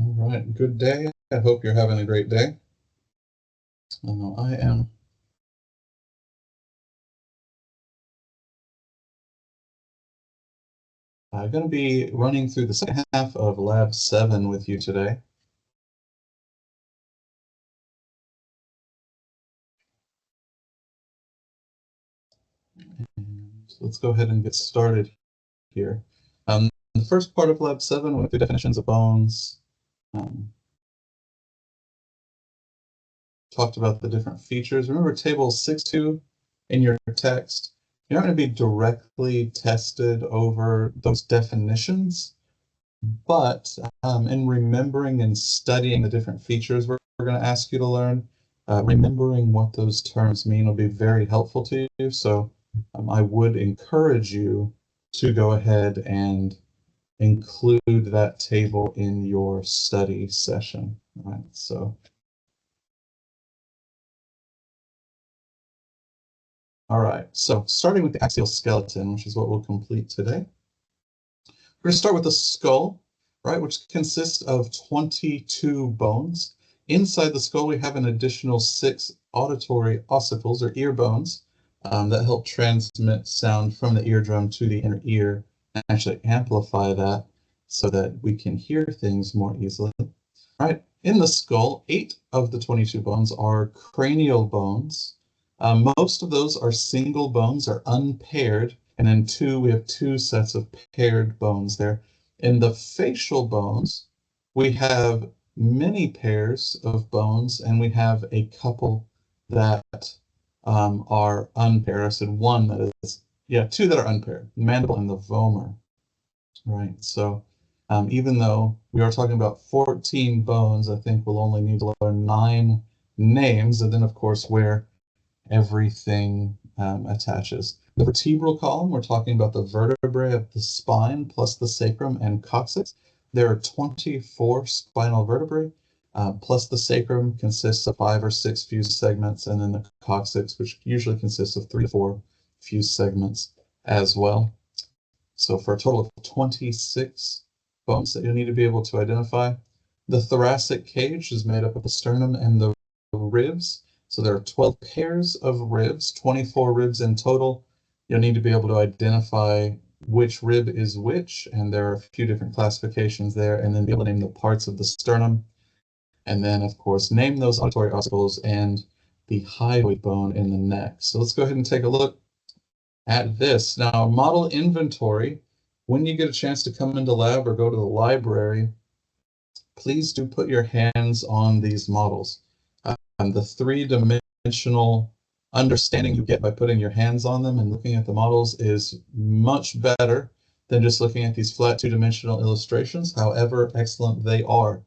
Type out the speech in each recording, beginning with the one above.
All right, good day. I hope you're having a great day. I am going to be running through the second half of Lab 7 with you today. So let's go ahead and get started here. The first part of Lab 7 went through definitions of bones, talked about the different features. Remember table 6.2 in your text. You're not going to be directly tested over those definitions, but in remembering and studying the different features we're going to ask you to learn, remembering what those terms mean will be very helpful to you. So I would encourage you to go ahead and include that table in your study session. All right, so all right, so starting with the axial skeleton, which is what we'll complete today. We're going to start with the skull, right, which consists of 22 bones. Inside the skull, we have an additional 6 auditory ossicles, or ear bones, that help transmit sound from the eardrum to the inner ear and actually amplify that so that we can hear things more easily. All right, in the skull, 8 of the 22 bones are cranial bones. Most of those are single bones, are unpaired, and then we have 2 sets of paired bones there. In the facial bones, we have many pairs of bones, and we have a couple that are unpaired. I said one that is, yeah, 2 that are unpaired, the mandible and the vomer, right? So even though we are talking about 14 bones, I think we'll only need to learn 9 names, and then of course where everything attaches. The vertebral column, we're talking about the vertebrae of the spine plus the sacrum and coccyx. There are 24 spinal vertebrae, plus the sacrum consists of 5 or 6 fused segments, and then the coccyx, which usually consists of 3 to 4 fused segments as well. So for a total of 26 bones that you'll need to be able to identify. The thoracic cage is made up of the sternum and the ribs. So there are 12 pairs of ribs, 24 ribs in total. You'll need to be able to identify which rib is which, and there are a few different classifications there, and then be able to name the parts of the sternum. And then, of course, name those auditory ossicles and the hyoid bone in the neck. So let's go ahead and take a look at this. Now, model inventory, when you get a chance to come into lab or go to the library, please do put your hands on these models. The 3-dimensional understanding you get by putting your hands on them and looking at the models is much better than just looking at these flat 2-dimensional illustrations, however excellent they are.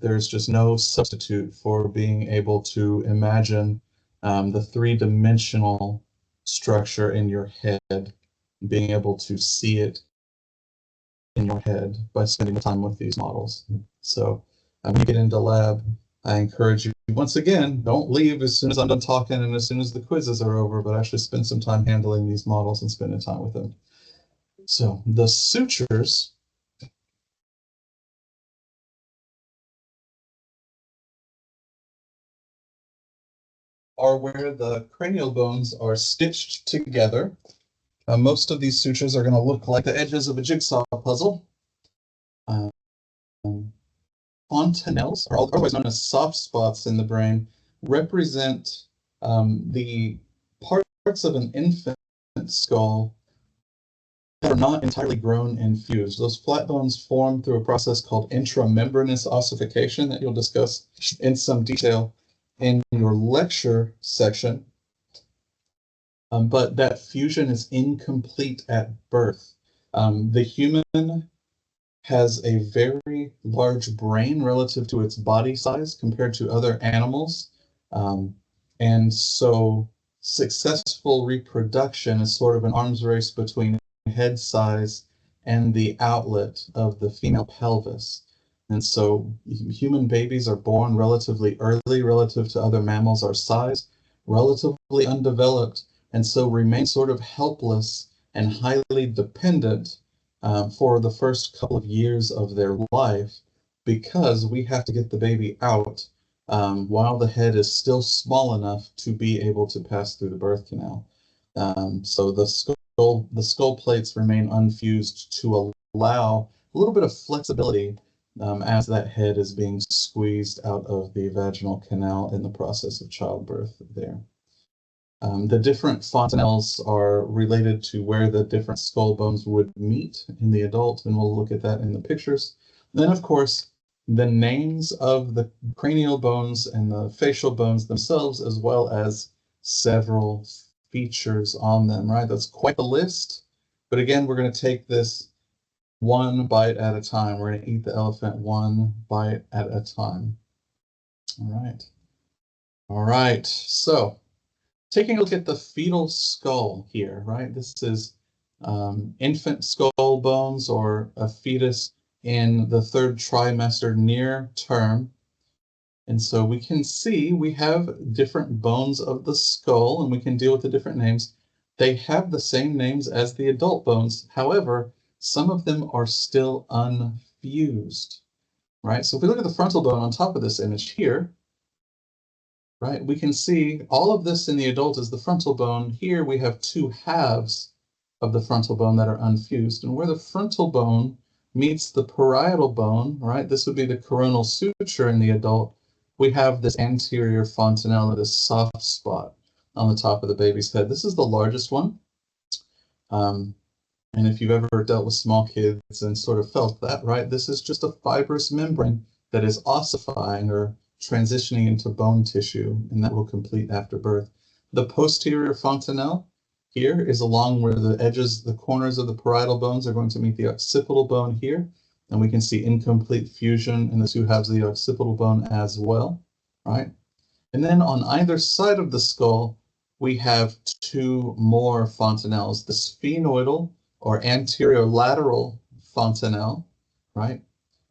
There's just no substitute for being able to imagine the 3-dimensional structure in your head, being able to see it in your head by spending the time with these models. So when you get into lab, I encourage you, once again, don't leave as soon as I'm done talking and as soon as the quizzes are over, but actually spend some time handling these models and spending time with them. So the sutures are where the cranial bones are stitched together. Most of these sutures are going to look like the edges of a jigsaw puzzle. Fontanelles, or otherwise known as soft spots in the brain, represent the parts of an infant skull that are not entirely grown and fused. Those flat bones form through a process called intramembranous ossification that you'll discuss in some detail in your lecture section. But that fusion is incomplete at birth. The human has a very large brain relative to its body size compared to other animals. And so successful reproduction is sort of an arms race between head size and the outlet of the female pelvis. And so human babies are born relatively early relative to other mammals our size, relatively undeveloped, and so remain sort of helpless and highly dependent for the first couple of years of their life because we have to get the baby out while the head is still small enough to be able to pass through the birth canal. So the skull plates remain unfused to allow a little bit of flexibility as that head is being squeezed out of the vaginal canal in the process of childbirth there. The different fontanelles are related to where the different skull bones would meet in the adult, and we'll look at that in the pictures. Then, of course, the names of the cranial bones and the facial bones themselves, as well as several features on them, right? That's quite the list. But again, we're going to take this one bite at a time. We're going to eat the elephant one bite at a time. All right. All right. So taking a look at the fetal skull here, right? This is infant skull bones or a fetus in the third trimester near term. And so we can see we have different bones of the skull, and we can deal with the different names. They have the same names as the adult bones. However, some of them are still unfused, right? So if we look at the frontal bone on top of this image here, right, we can see all of this in the adult is the frontal bone. Here we have two halves of the frontal bone that are unfused. And where the frontal bone meets the parietal bone, right, this would be the coronal suture in the adult, we have this anterior fontanelle, this soft spot on the top of the baby's head. This is the largest one. And if you've ever dealt with small kids and sort of felt that, right, this is just a fibrous membrane that is ossifying or transitioning into bone tissue, and that will complete after birth. The posterior fontanelle here is along where the edges, the corners of the parietal bones are going to meet the occipital bone here, and we can see incomplete fusion in the two halves of the occipital bone as well, right? And then on either side of the skull, we have two more fontanelles, the sphenoidal or anterior lateral fontanelle, right?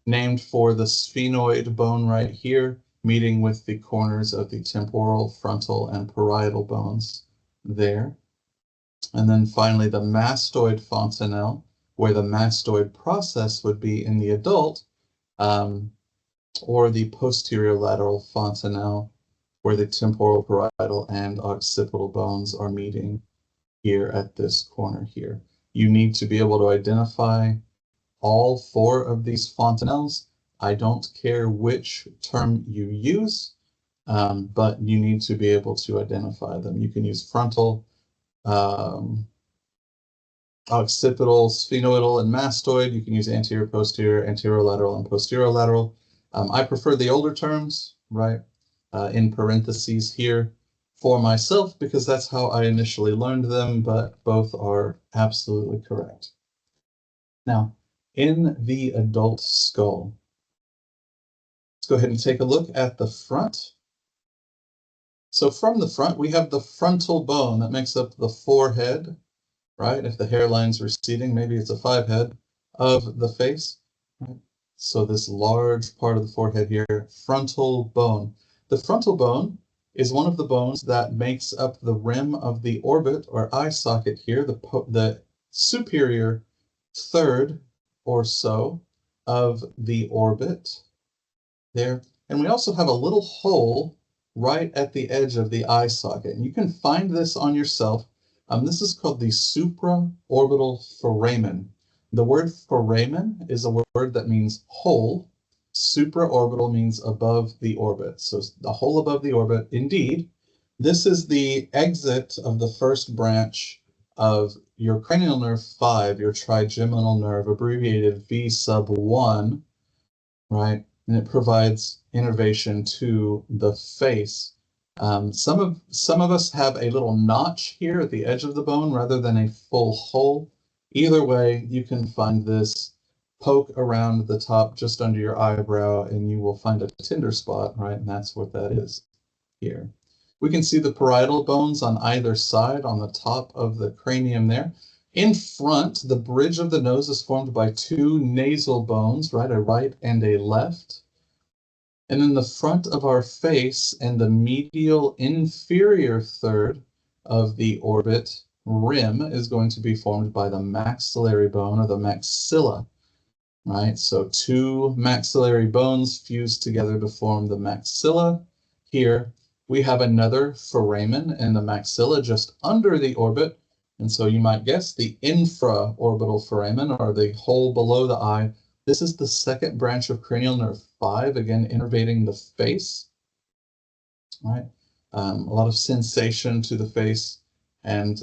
Named for the sphenoid bone right here, meeting with the corners of the temporal, frontal, and parietal bones there. And then finally, the mastoid fontanelle, where the mastoid process would be in the adult, or the posterior lateral fontanelle, where the temporal, parietal, and occipital bones are meeting here at this corner here. You need to be able to identify all four of these fontanelles. I don't care which term you use, but you need to be able to identify them. You can use frontal, occipital, sphenoidal, and mastoid. You can use anterior, posterior, anterolateral, and posterolateral. I prefer the older terms, right, in parentheses here for myself, because that's how I initially learned them, but both are absolutely correct. Now, in the adult skull, let's go ahead and take a look at the front. So from the front, we have the frontal bone that makes up the forehead, right? If the hairline's receding, maybe it's a five head of the face, right? So this large part of the forehead here, frontal bone. The frontal bone is one of the bones that makes up the rim of the orbit or eye socket here, the superior third or so of the orbit there. And we also have a little hole right at the edge of the eye socket. And you can find this on yourself. This is called the supraorbital foramen. The word foramen is a word that means hole. Supraorbital means above the orbit. So the hole above the orbit. Indeed, this is the exit of the first branch of your cranial nerve 5, your trigeminal nerve, abbreviated V sub 1, right? And it provides innervation to the face. Some of us have a little notch here at the edge of the bone rather than a full hole. Either way, you can find this, poke around the top just under your eyebrow, and you will find a tender spot, right? And that's what that is here. We can see the parietal bones on either side on the top of the cranium there. In front, the bridge of the nose is formed by two nasal bones, right? A right and a left. And then the front of our face and the medial inferior third of the orbit rim is going to be formed by the maxillary bone or the maxilla, right? So two maxillary bones fused together to form the maxilla. Here we have another foramen in the maxilla just under the orbit. And so you might guess the infraorbital foramen, or the hole below the eye. This is the second branch of cranial nerve 5, again, innervating the face, right? A lot of sensation to the face. And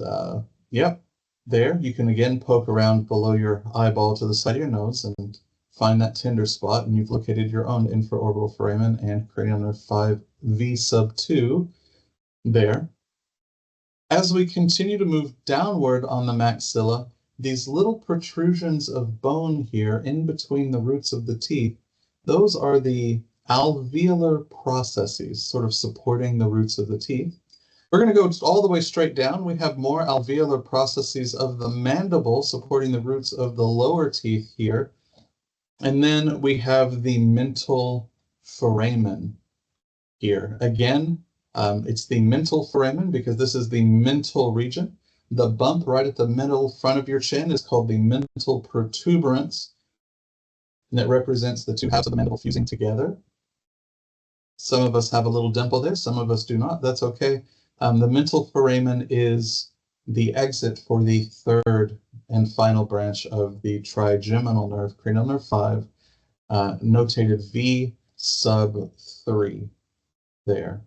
yep, there you can again poke around below your eyeball to the side of your nose and find that tender spot, and you've located your own infraorbital foramen and cranial nerve 5 V sub 2 there. As we continue to move downward on the maxilla, these little protrusions of bone here in between the roots of the teeth, those are the alveolar processes sort of supporting the roots of the teeth. We're going to go all the way straight down. We have more alveolar processes of the mandible supporting the roots of the lower teeth here. And then we have the mental foramen here. Again, it's the mental foramen because this is the mental region. The bump right at the middle front of your chin is called the mental protuberance, and it represents the two halves of the mandible fusing together. Some of us have a little dimple there, some of us do not. That's okay. The mental foramen is the exit for the third and final branch of the trigeminal nerve, cranial nerve 5, notated V sub 3 there.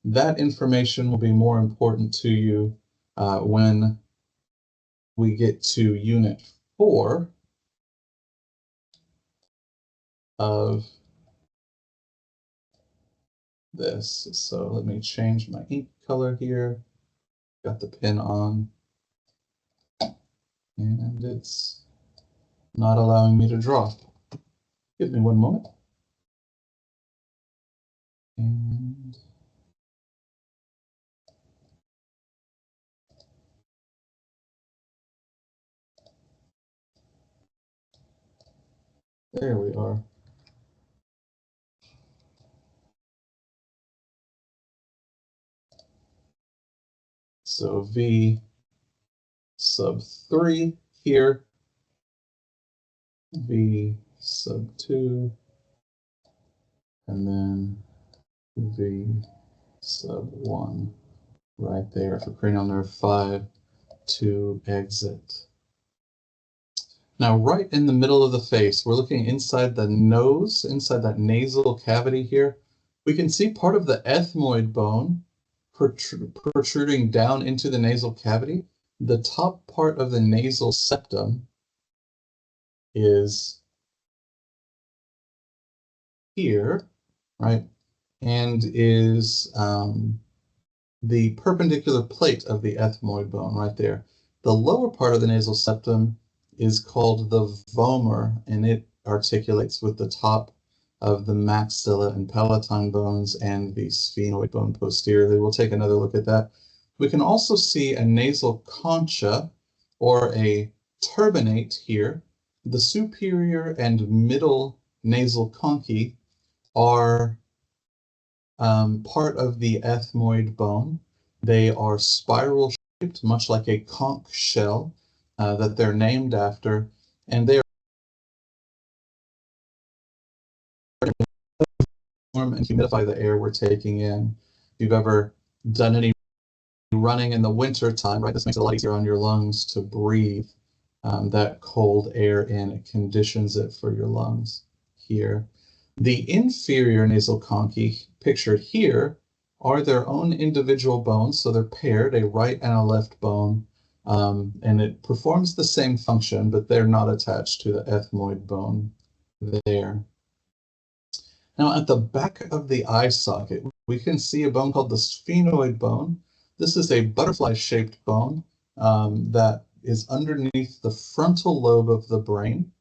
That information will be more important to you when we get to Unit 4 of this. So let me change my ink color here. Got the pen on, and it's not allowing me to draw. Give me one moment. And there we are. So V sub 3 here, V sub 2, and then V sub 1 right there for cranial nerve 5 to exit. Now, right in the middle of the face, we're looking inside the nose, inside that nasal cavity here. We can see part of the ethmoid bone protruding down into the nasal cavity. The top part of the nasal septum is here, right, and is the perpendicular plate of the ethmoid bone right there. The lower part of the nasal septum is called the vomer, and it articulates with the top of the maxilla and palatine bones and the sphenoid bone posteriorly. We'll take another look at that. We can also see a nasal concha or a turbinate here. The superior and middle nasal conchae are part of the ethmoid bone. They are spiral shaped, much like a conch shell that they're named after, and they are warm and humidify the air we're taking in. If you've ever done any running in the winter time, right, this makes it a lot easier on your lungs to breathe that cold air in. It conditions it for your lungs here. The inferior nasal conchae, pictured here, are their own individual bones, so they're paired, a right and a left bone, and it performs the same function, but they're not attached to the ethmoid bone there. Now, at the back of the eye socket, we can see a bone called the sphenoid bone. This is a butterfly-shaped bone that is underneath the frontal lobe of the brain.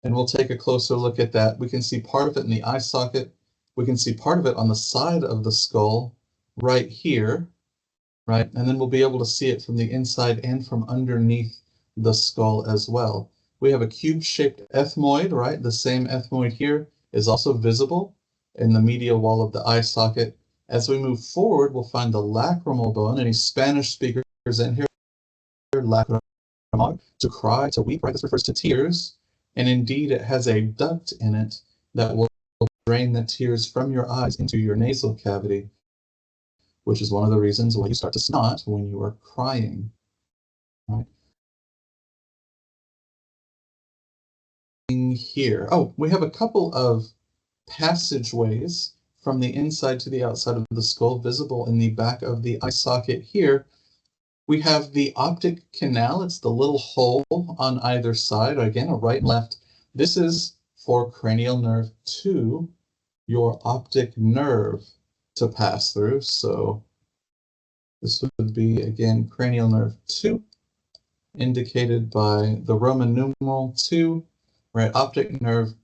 And we'll take a closer look at that. We can see part of it in the eye socket. We can see part of it on the side of the skull right here, right? And then we'll be able to see it from the inside and from underneath the skull as well. We have a cube-shaped ethmoid, right? The same ethmoid here is also visible in the medial wall of the eye socket. As we move forward, we'll find the lacrimal bone. Any Spanish speakers in here, lacrimal, to cry, to weep, right? This refers to tears. And indeed, it has a duct in it that will drain the tears from your eyes into your nasal cavity, which is one of the reasons why you start to snot when you are crying. Right? Here. Oh, we have a couple of passageways from the inside to the outside of the skull visible in the back of the eye socket here. We have the optic canal. It's the little hole on either side, again, a right and left. This is for cranial nerve 2, your optic nerve to pass through. So this would be, again, cranial nerve 2, indicated by the Roman numeral 2, right? Optic nerve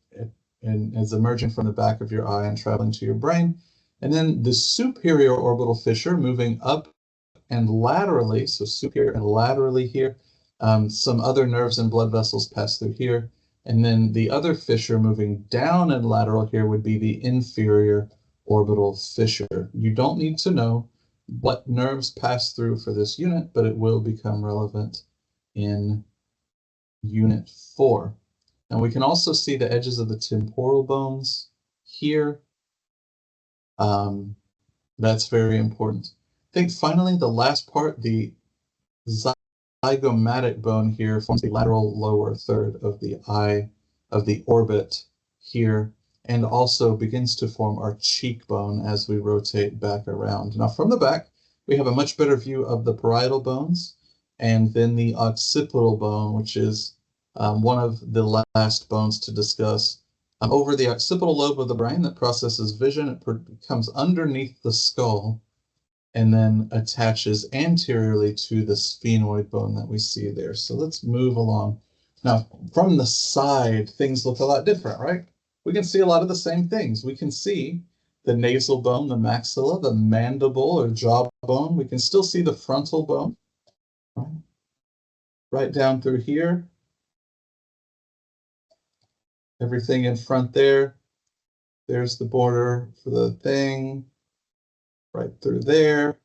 and is emerging from the back of your eye and traveling to your brain. And then the superior orbital fissure moving up and laterally, so superior and laterally here. Some other nerves and blood vessels pass through here. And then the other fissure moving down and lateral here would be the inferior orbital fissure. You don't need to know what nerves pass through for this unit, but it will become relevant in Unit 4. And we can also see the edges of the temporal bones here. That's very important. I think finally the last part, the zygomatic bone here, forms the lateral lower third of the eye, of the orbit here, and also begins to form our cheekbone as we rotate back around. Now from the back, we have a much better view of the parietal bones, and then the occipital bone, which is one of the last bones to discuss. Over the occipital lobe of the brain that processes vision, it comes underneath the skull and then attaches anteriorly to the sphenoid bone that we see there. So let's move along. Now, from the side, things look a lot different, right? We can see a lot of the same things. We can see the nasal bone, the maxilla, the mandible or jawbone. We can still see the frontal bone, right down through here. Everything in front there. There's the border for the thing, right through there.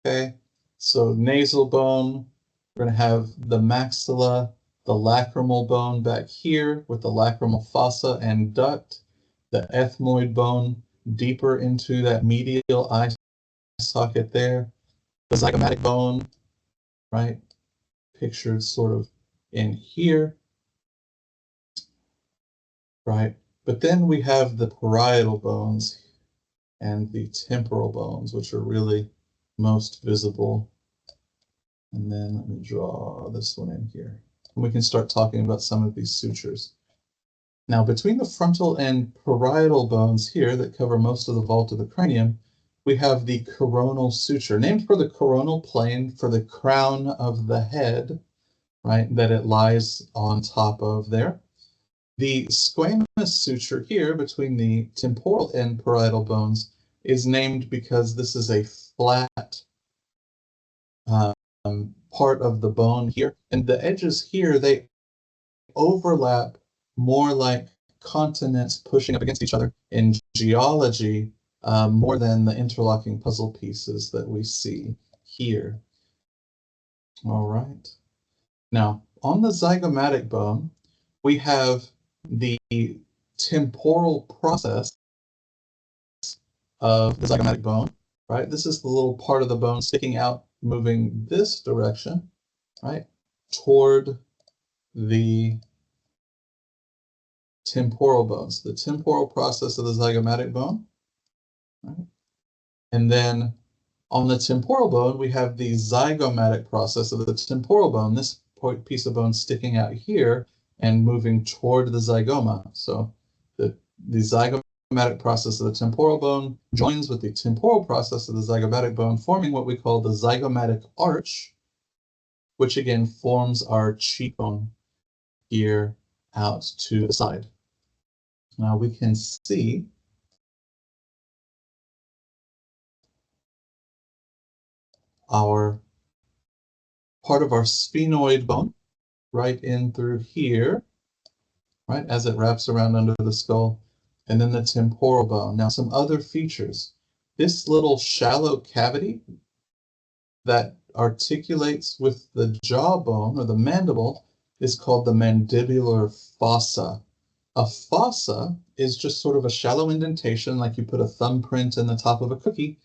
Okay, so nasal bone, we're going to have the maxilla, the lacrimal bone back here with the lacrimal fossa and duct, the ethmoid bone deeper into that medial eye socket there, the zygomatic bone, right, pictured sort of in here, right? But then we have the parietal bones and the temporal bones, which are really most visible. And then let me draw this one in here. And we can start talking about some of these sutures. Now, between the frontal and parietal bones here that cover most of the vault of the cranium, we have the coronal suture, named for the coronal plane for the crown of the head, right, that it lies on top of there. The squamous suture here between the temporal and parietal bones is named because this is a flat part of the bone here, and the edges here, they overlap more like continents pushing up against each other in geology, more than the interlocking puzzle pieces that we see here. All right. Now, on the zygomatic bone, we have the temporal process of the zygomatic bone, right? This is the little part of the bone sticking out, moving this direction, right, toward the temporal bones, the temporal process of the zygomatic bone, right? And then on the temporal bone, we have the zygomatic process of the temporal bone, this piece of bone sticking out here and moving toward the zygoma. So the zygomatic process of the temporal bone joins with the temporal process of the zygomatic bone, forming what we call the zygomatic arch, which again forms our cheekbone here out to the side. Now we can see our part of our sphenoid bone right in through here, right, as it wraps around under the skull, and then the temporal bone. Now some other features. This little shallow cavity that articulates with the jawbone or the mandible is called the mandibular fossa. A fossa is just sort of a shallow indentation, like you put a thumbprint in the top of a cookie,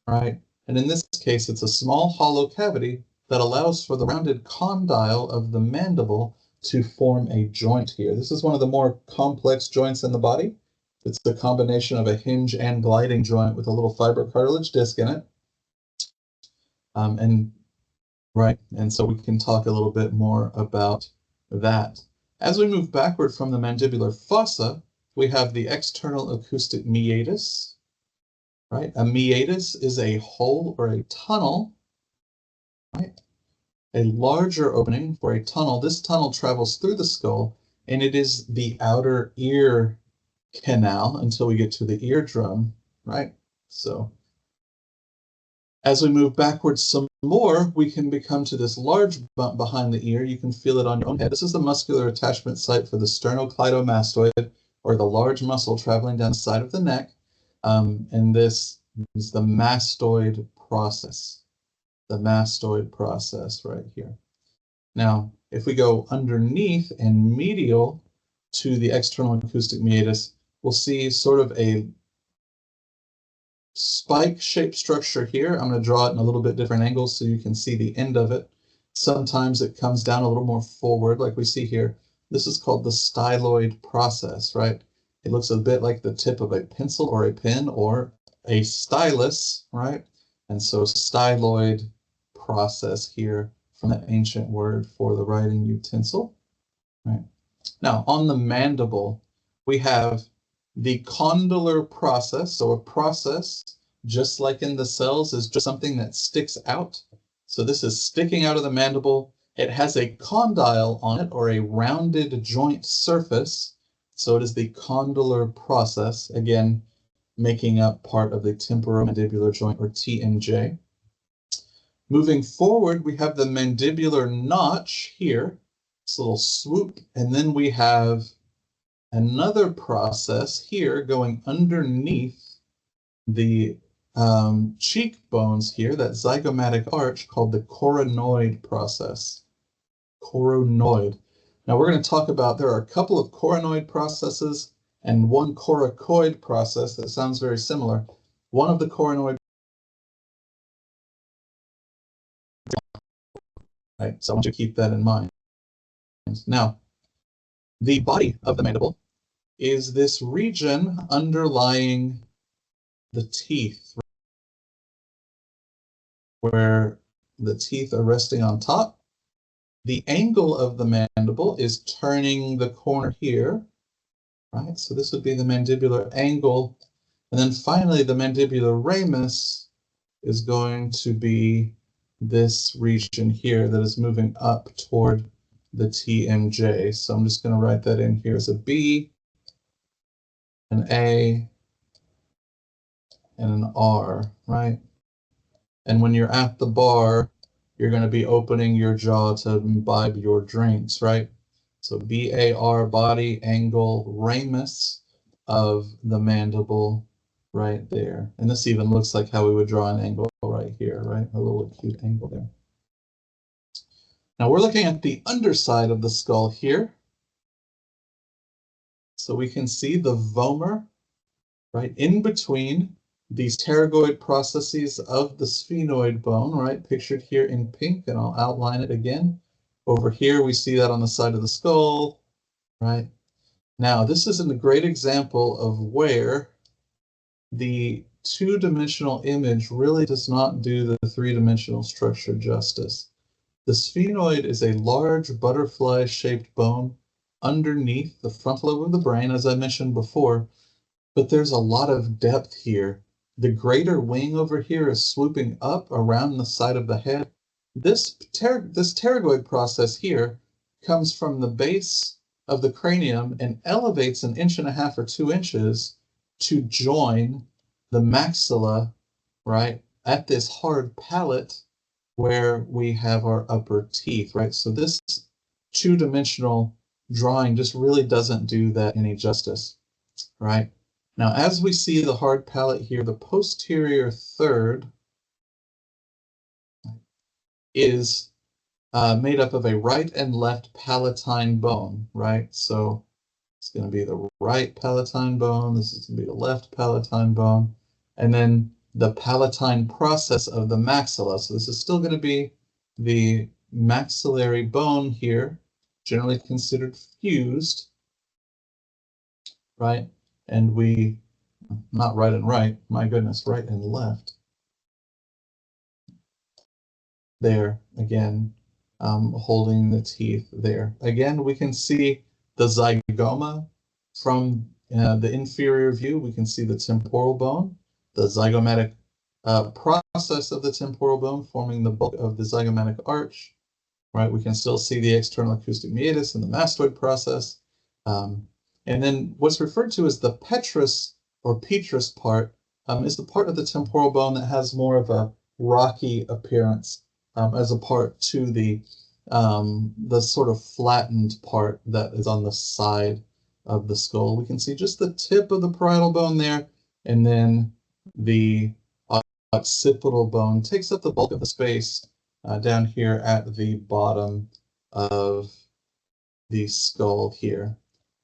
right? And in this case, it's a small hollow cavity that allows for the rounded condyle of the mandible to form a joint here. This is one of the more complex joints in the body. It's the combination of a hinge and gliding joint with a little fibrocartilage disc in it. And so we can talk a little bit more about that. As we move backward from the mandibular fossa, we have the external acoustic meatus, right? A meatus is a hole or a tunnel, right? A larger opening for a tunnel. This tunnel travels through the skull, and it is the outer ear canal until we get to the eardrum, right? So as we move backwards some more, we can become to this large bump behind the ear. You can feel it on your own head. This is the muscular attachment site for the sternocleidomastoid, or the large muscle traveling down the side of the neck. And this is the mastoid process. The mastoid process right here. Now, if we go underneath and medial to the external acoustic meatus, we'll see sort of a spike-shaped structure here. I'm going to draw it in a little bit different angles so you can see the end of it. Sometimes it comes down a little more forward, like we see here. This is called the styloid process, right? It looks a bit like the tip of a pencil or a pen or a stylus, right? And so styloid process here from the ancient word for the writing utensil, right? Now, on the mandible, we have the condylar process. So a process, just like in the cells, is just something that sticks out. So this is sticking out of the mandible. It has a condyle on it, or a rounded joint surface. So it is the condylar process, again, making up part of the temporomandibular joint, or TMJ. Moving forward, we have the mandibular notch here, this little swoop, and then we have another process here going underneath the cheekbones here, that zygomatic arch, called the coronoid process. Coronoid. Now we're going to talk about, there are a couple of coronoid processes and one coracoid process that sounds very similar. One of the coronoid, right? So I want you to keep that in mind. Now, the body of the mandible is this region underlying the teeth, where the teeth are resting on top. The angle of the mandible is turning the corner here, right? So this would be the mandibular angle. And then finally, the mandibular ramus is going to be this region here that is moving up toward the TMJ. So I'm just going to write that in here as a B, an A, and an R, right? And when you're at the bar, you're going to be opening your jaw to imbibe your drinks, right? So BAR, body angle ramus of the mandible right there. And this even looks like how we would draw an angle right here, right? A little acute angle there. Now we're looking at the underside of the skull here. So we can see the vomer, right, in between these pterygoid processes of the sphenoid bone, right, pictured here in pink, and I'll outline it again. Over here, we see that on the side of the skull, right? Now, this is a great example of where the two-dimensional image really does not do the three-dimensional structure justice. The sphenoid is a large butterfly-shaped bone underneath the frontal lobe of the brain, as I mentioned before, but there's a lot of depth here. The greater wing over here is swooping up around the side of the head. This pterygoid process here comes from the base of the cranium and elevates 1.5 inches or 2 inches to join the maxilla, right, at this hard palate where we have our upper teeth, right? So this two-dimensional drawing just really doesn't do that any justice, right? Now, as we see the hard palate here, the posterior third is made up of a right and left palatine bone, right? So it's going to be the right palatine bone. This is going to be the left palatine bone. And then the palatine process of the maxilla. So this is still going to be the maxillary bone here, generally considered fused, right? And we, not right and right, my goodness, right and left. There, again, holding the teeth there. Again, we can see the zygoma from the inferior view. We can see the temporal bone, the zygomatic process of the temporal bone forming the bulk of the zygomatic arch, right? We can still see the external acoustic meatus and the mastoid process. And then what's referred to as the petrous or petrous part is the part of the temporal bone that has more of a rocky appearance as a part to the sort of flattened part that is on the side of the skull. We can see just the tip of the parietal bone there, and then the occipital bone takes up the bulk of the space down here at the bottom of the skull here.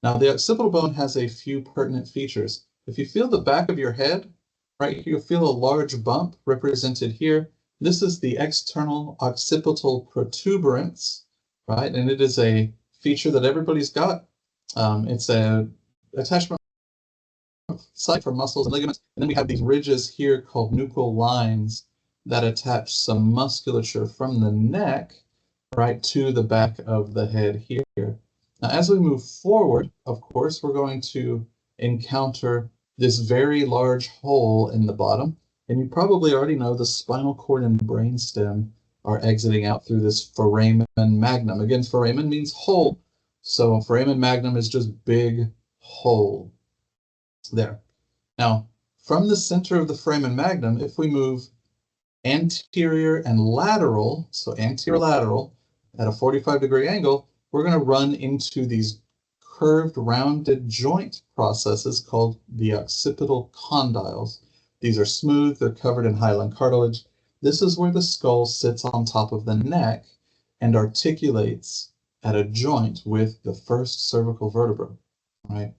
Now, the occipital bone has a few pertinent features. If you feel the back of your head, right, you'll feel a large bump represented here. This is the external occipital protuberance, right? And it is a feature that everybody's got. It's a attachment site for muscles and ligaments. And then we have these ridges here called nuchal lines that attach some musculature from the neck, right, to the back of the head here. Now, as we move forward, of course, we're going to encounter this very large hole in the bottom. And you probably already know the spinal cord and brainstem are exiting out through this foramen magnum. Again, foramen means hole. So foramen magnum is just big hole there. Now, from the center of the foramen magnum, if we move anterior and lateral, so anterior lateral at a 45-degree angle, we're going to run into these curved rounded joint processes called the occipital condyles. These are smooth, they're covered in hyaline cartilage. This is where the skull sits on top of the neck and articulates at a joint with the first cervical vertebra, right?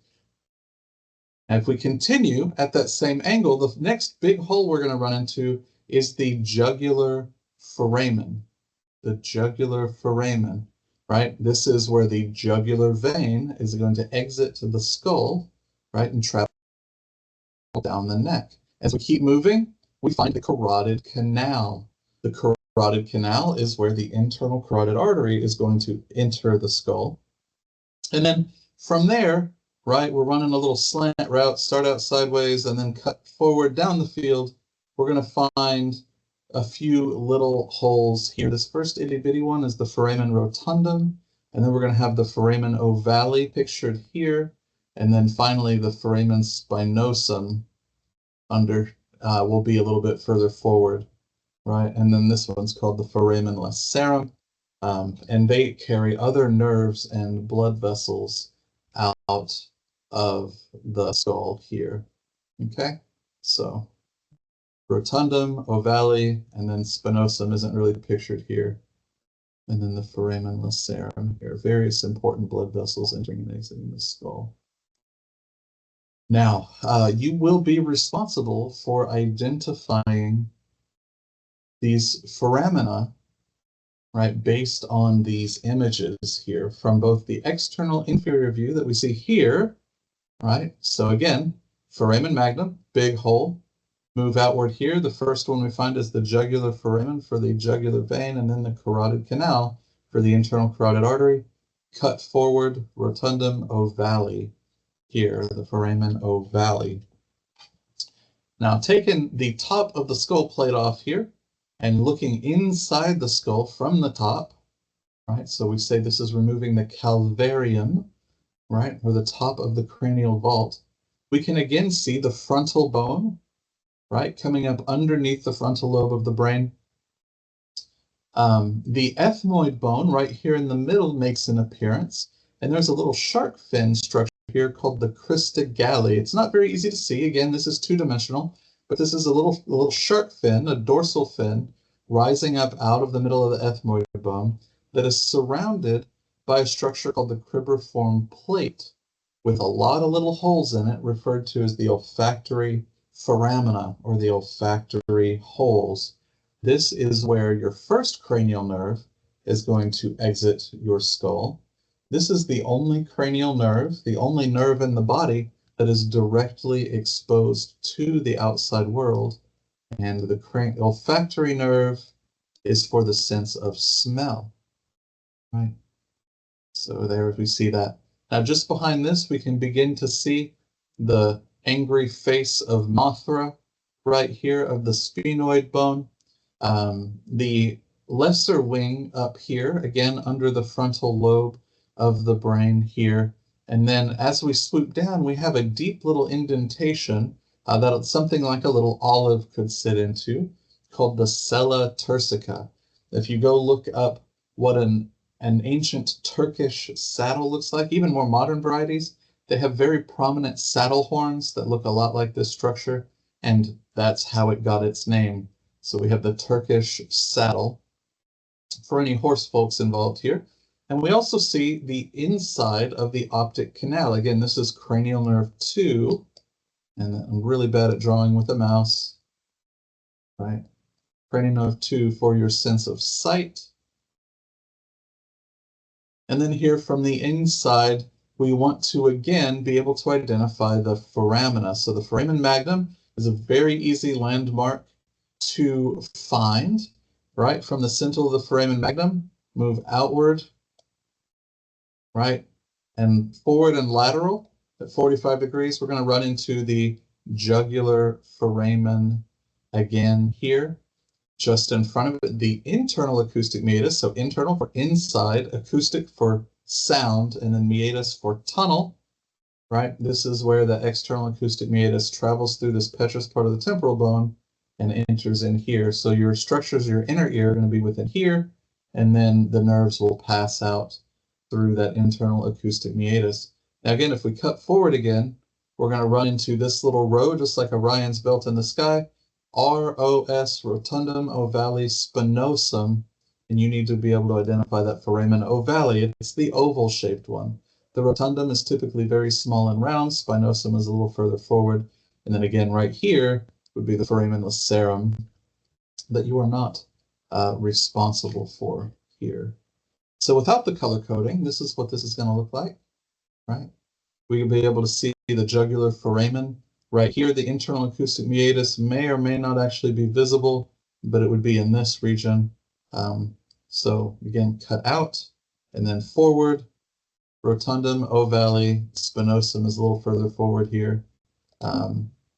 And if we continue at that same angle, the next big hole we're going to run into is the jugular foramen. The jugular foramen, right? This is where the jugular vein is going to exit to the skull, right, and travel down the neck. As we keep moving, we find the carotid canal. The carotid canal is where the internal carotid artery is going to enter the skull. And then from there, right, we're running a little slant route, start out sideways, and then cut forward down the field. We're going to find a few little holes here. This first itty bitty one is the foramen rotundum, and then we're going to have the foramen ovale pictured here, and then finally the foramen spinosum will be a little bit further forward, right? And then this one's called the foramen lacerum, and they carry other nerves and blood vessels out of the skull here. Okay, so rotundum, ovale, and then spinosum isn't really pictured here. And then the foramen lacerum here, various important blood vessels entering and exiting the skull. Now, you will be responsible for identifying these foramina, right, based on these images here from both the external inferior view that we see here, right? So again, foramen magnum, big hole. Move outward here. The first one we find is the jugular foramen for the jugular vein, and then the carotid canal for the internal carotid artery. Cut forward, rotundum ovale here, the foramen ovale. Now, taking the top of the skull plate off here and looking inside the skull from the top, right? So we say this is removing the calvarium, right, or the top of the cranial vault. We can again see the frontal bone, right, coming up underneath the frontal lobe of the brain. The ethmoid bone right here in the middle makes an appearance, and there's a little shark fin structure here called the crista galli. It's not very easy to see. Again, this is two-dimensional, but this is a little shark fin, a dorsal fin, rising up out of the middle of the ethmoid bone. that is surrounded by a structure called the cribriform plate with a lot of little holes in it, referred to as the olfactory foramina, or the olfactory holes. This is where your first cranial nerve is going to exit your skull. This is the only cranial nerve, the only nerve in the body that is directly exposed to the outside world. And the olfactory nerve is for the sense of smell, right? So there we see that. Now just behind this, we can begin to see the angry face of Mothra right here of the sphenoid bone. The lesser wing up here, again under the frontal lobe of the brain here. And then as we swoop down, we have a deep little indentation that something like a little olive could sit into, called the sella turcica. If you go look up what an ancient Turkish saddle looks like, even more modern varieties, they have very prominent saddle horns that look a lot like this structure, and that's how it got its name. So we have the Turkish saddle for any horse folks involved here. And we also see the inside of the optic canal. Again, this is cranial nerve 2, and I'm really bad at drawing with a mouse, right? Cranial nerve 2 for your sense of sight. And then here from the inside, we want to again be able to identify the foramina. So the foramen magnum is a very easy landmark to find, right? From the center of the foramen magnum, move outward, right? And forward and lateral at 45 degrees. We're going to run into the jugular foramen again here. Just in front of it, the internal acoustic meatus, so internal for inside, acoustic for sound, and then meatus for tunnel, right? This is where the external acoustic meatus travels through this petrous part of the temporal bone and enters in here. So your structures of your inner ear are going to be within here, and then the nerves will pass out through that internal acoustic meatus. Now again, if we cut forward again, we're going to run into this little row, just like Orion's belt in the sky. ROS, rotundum ovale spinosum, and you need to be able to identify that foramen ovale. It's the oval-shaped one. The rotundum is typically very small and round. Spinosum is a little further forward. And then again, right here would be the foramen lacerum that you are not responsible for here. So without the color coding, this is what this is going to look like, right? We will be able to see the jugular foramen. Right here, the internal acoustic meatus may or may not actually be visible, but it would be in this region. So again, cut out and then forward. Rotundum, ovale, spinosum is a little further forward here.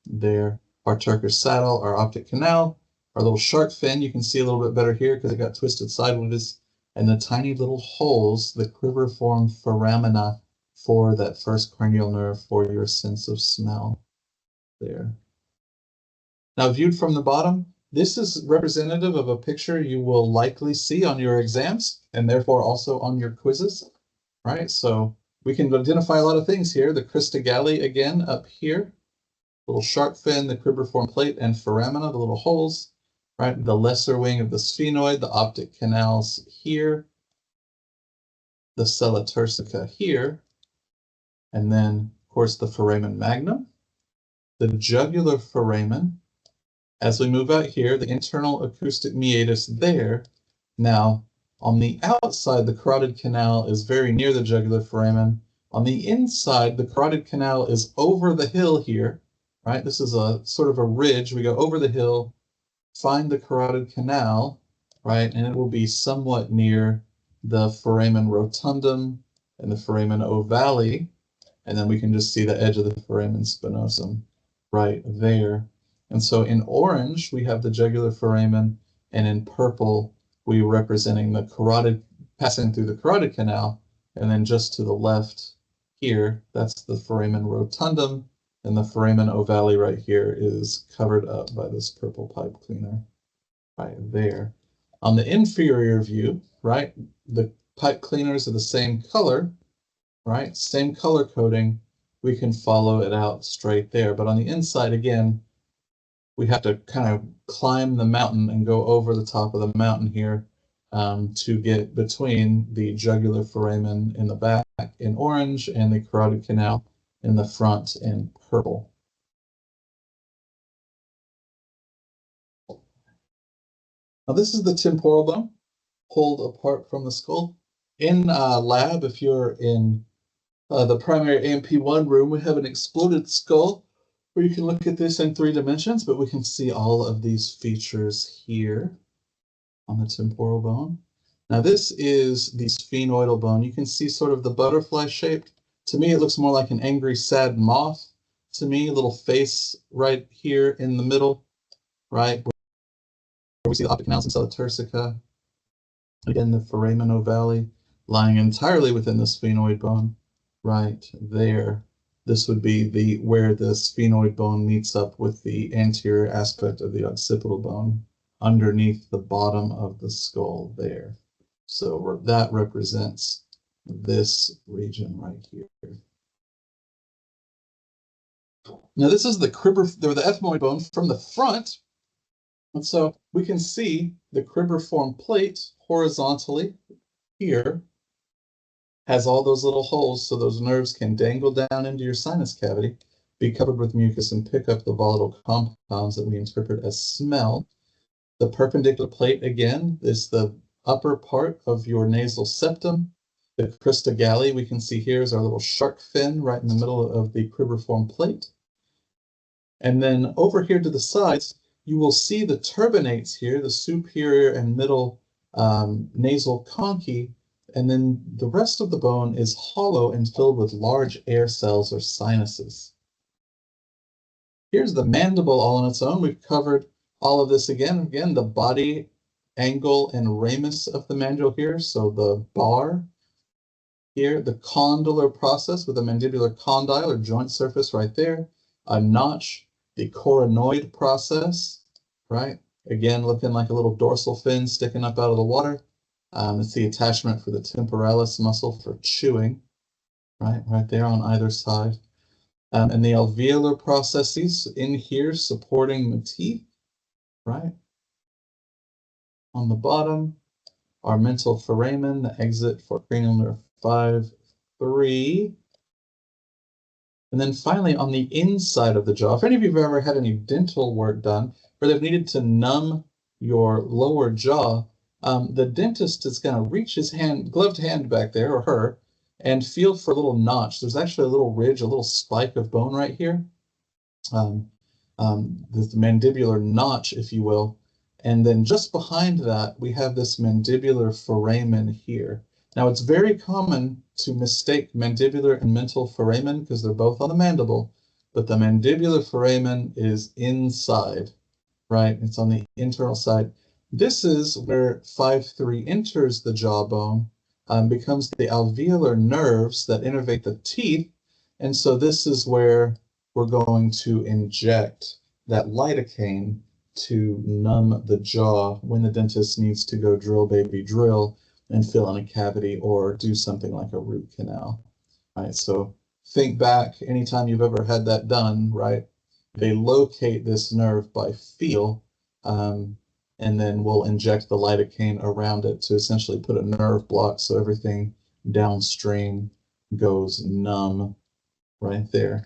There, our Turkish saddle, our optic canal, our little shark fin, you can see a little bit better here because it got twisted sideways, and the tiny little holes, the cribriform foramina for that first cranial nerve for your sense of smell. There. Now viewed from the bottom, this is representative of a picture you will likely see on your exams and therefore also on your quizzes, right? So we can identify a lot of things here. The crista galli again up here, little shark fin, the cribriform plate and foramina, the little holes, right? The lesser wing of the sphenoid, the optic canals here, the sella turcica here, and then of course the foramen magnum. The jugular foramen. As we move out here, the internal acoustic meatus there. Now, on the outside, the carotid canal is very near the jugular foramen. On the inside, the carotid canal is over the hill here, right? This is a sort of a ridge. We go over the hill, find the carotid canal, right? And it will be somewhat near the foramen rotundum and the foramen ovale. And then we can just see the edge of the foramen spinosum right there. And so in orange, we have the jugular foramen, and in purple, we're representing the carotid, passing through the carotid canal, and then just to the left here, that's the foramen rotundum, and the foramen ovale right here is covered up by this purple pipe cleaner right there. On the inferior view, right, the pipe cleaners are the same color, right, same color coding. We can follow it out straight there. But on the inside, again, we have to kind of climb the mountain and go over the top of the mountain here to get between the jugular foramen in the back in orange and the carotid canal in the front in purple. Now this is the temporal bone pulled apart from the skull. In lab, if you're in the primary AMP1 room, we have an exploded skull where you can look at this in 3 dimensions, but we can see all of these features here on the temporal bone. Now this is the sphenoidal bone. You can see sort of the butterfly shape. To me, it looks more like an angry, sad moth. To me, a little face right here in the middle, right, where we see the optic canals and sella turcica. Again, the foramino lying entirely within the sphenoid bone, right there. This would be where the sphenoid bone meets up with the anterior aspect of the occipital bone underneath the bottom of the skull there. So that represents this region right here. Now this is the ethmoid bone from the front. And so we can see the cribriform plate horizontally here has all those little holes so those nerves can dangle down into your sinus cavity, be covered with mucus, and pick up the volatile compounds that we interpret as smell. The perpendicular plate, again, is the upper part of your nasal septum. The crista galli we can see here is our little shark fin right in the middle of the cribriform plate. And then over here to the sides, you will see the turbinates here, the superior and middle nasal conchae, and then the rest of the bone is hollow and filled with large air cells or sinuses. Here's the mandible all on its own. We've covered all of this again. Again, the body angle and ramus of the mandibule here, so the bar here, the condylar process with the mandibular condyle or joint surface right there, a notch, the coronoid process, right? Again, looking like a little dorsal fin sticking up out of the water. It's the attachment for the temporalis muscle for chewing, right there on either side. And the alveolar processes in here supporting the teeth, right? On the bottom, our mental foramen, the exit for cranial nerve 5, 3. And then finally, on the inside of the jaw, if any of you have ever had any dental work done where they've needed to numb your lower jaw, the dentist is going to reach his gloved hand back there, or her, and feel for a little notch. There's actually a little ridge, a little spike of bone right here, the mandibular notch, if you will. And then just behind that, we have this mandibular foramen here. Now, it's very common to mistake mandibular and mental foramen because they're both on the mandible, but the mandibular foramen is inside, right? It's on the internal side. This is where 5-3 enters the jawbone, becomes the alveolar nerves that innervate the teeth, and so this is where we're going to inject that lidocaine to numb the jaw when the dentist needs to go drill baby drill and fill in a cavity or do something like a root canal, right? So think back anytime you've ever had that done, right? They locate this nerve by feel, and then we'll inject the lidocaine around it to essentially put a nerve block so everything downstream goes numb right there.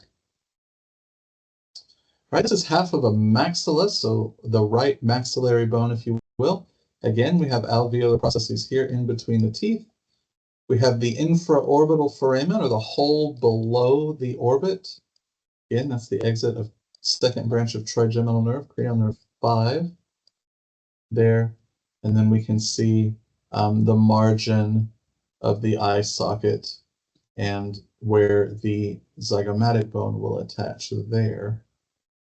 Right, this is half of a maxilla, so the right maxillary bone, if you will. Again, we have alveolar processes here in between the teeth. We have the infraorbital foramen, or the hole below the orbit. Again, that's the exit of second branch of trigeminal nerve, cranial nerve 5 there. And then we can see the margin of the eye socket and where the zygomatic bone will attach there.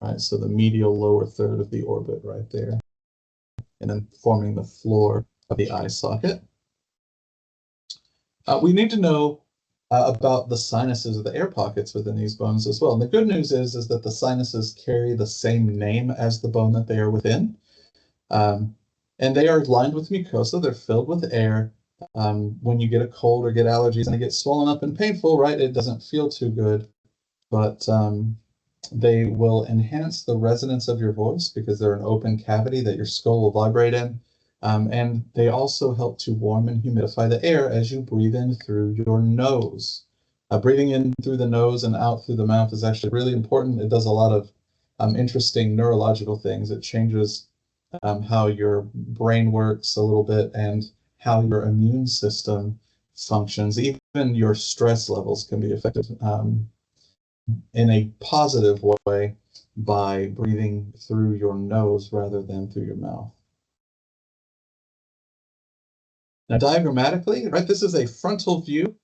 Right, so the medial lower third of the orbit right there, and then forming the floor of the eye socket. We need to know about the sinuses or the air pockets within these bones as well. And the good news is that the sinuses carry the same name as the bone that they are within. And they are lined with mucosa. They're filled with air. When you get a cold or get allergies and they get swollen up and painful, right, it doesn't feel too good. But they will enhance the resonance of your voice because they're an open cavity that your skull will vibrate in. And they also help to warm and humidify the air as you breathe in through your nose. Breathing in through the nose and out through the mouth is actually really important. It does a lot of interesting neurological things. It changes how your brain works a little bit and how your immune system functions. Even your stress levels can be affected in a positive way by breathing through your nose rather than through your mouth. Now, diagrammatically, right, this is a frontal view.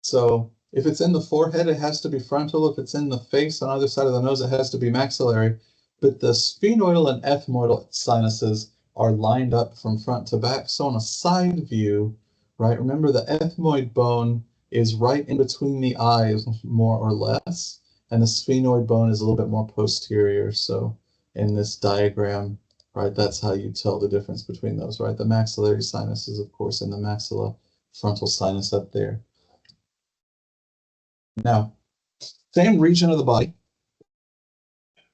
So if it's in the forehead, it has to be frontal. If it's in the face on either side of the nose, it has to be maxillary. But the sphenoidal and ethmoidal sinuses are lined up from front to back. So on a side view, right, remember the ethmoid bone is right in between the eyes, more or less. And the sphenoid bone is a little bit more posterior. So in this diagram, right, that's how you tell the difference between those, right? The maxillary sinus is, of course, in the maxilla frontal sinus up there. Now, same region of the body.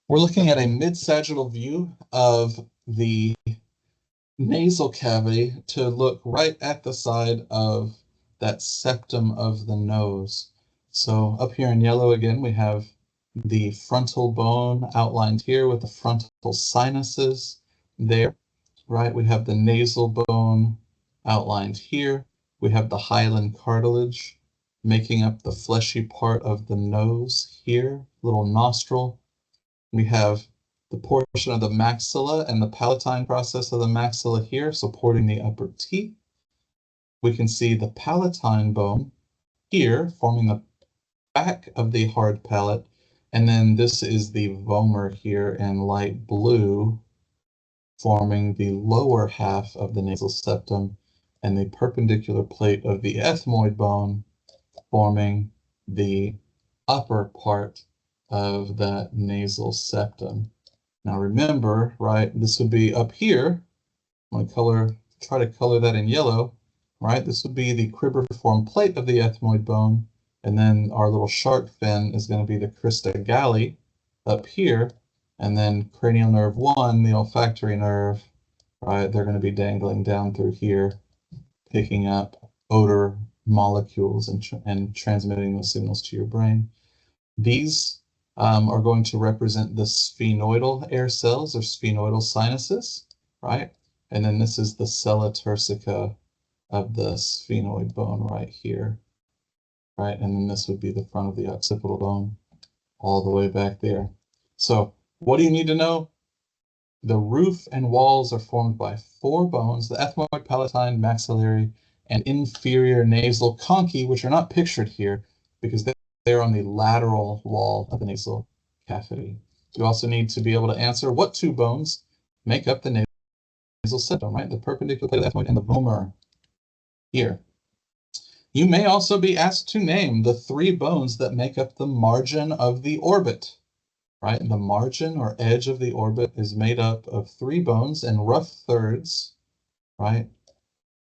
We're looking at a mid-sagittal view of the nasal cavity to look right at the side of that septum of the nose. So up here in yellow again, we have the frontal bone outlined here with the frontal sinuses there, right? We have the nasal bone outlined here. We have the hyaline cartilage making up the fleshy part of the nose here, little nostril. We have the portion of the maxilla and the palatine process of the maxilla here supporting the upper teeth. We can see the palatine bone here forming the back of the hard palate. And then this is the vomer here in light blue forming the lower half of the nasal septum and the perpendicular plate of the ethmoid bone forming the upper part of that nasal septum. Now remember, right, this would be up here. I'm going to try to color that in yellow, right? This would be the cribriform plate of the ethmoid bone, and then our little shark fin is going to be the crista galli up here, and then cranial nerve 1, the olfactory nerve, right? They're going to be dangling down through here, picking up odor molecules and transmitting those signals to your brain. These are going to represent the sphenoidal air cells or sphenoidal sinuses, right? And then this is the sella turcica of the sphenoid bone right here, right? And then this would be the front of the occipital bone all the way back there. So what do you need to know? The roof and walls are formed by 4 bones, the ethmoid, palatine, maxillary, and inferior nasal conchae, which are not pictured here because they're on the lateral wall of the nasal cavity. You also need to be able to answer what 2 bones make up the nasal septum, right? The perpendicular plate of the ethmoid and the vomer here. You may also be asked to name the 3 bones that make up the margin of the orbit, right? The margin or edge of the orbit is made up of 3 bones in rough thirds, right?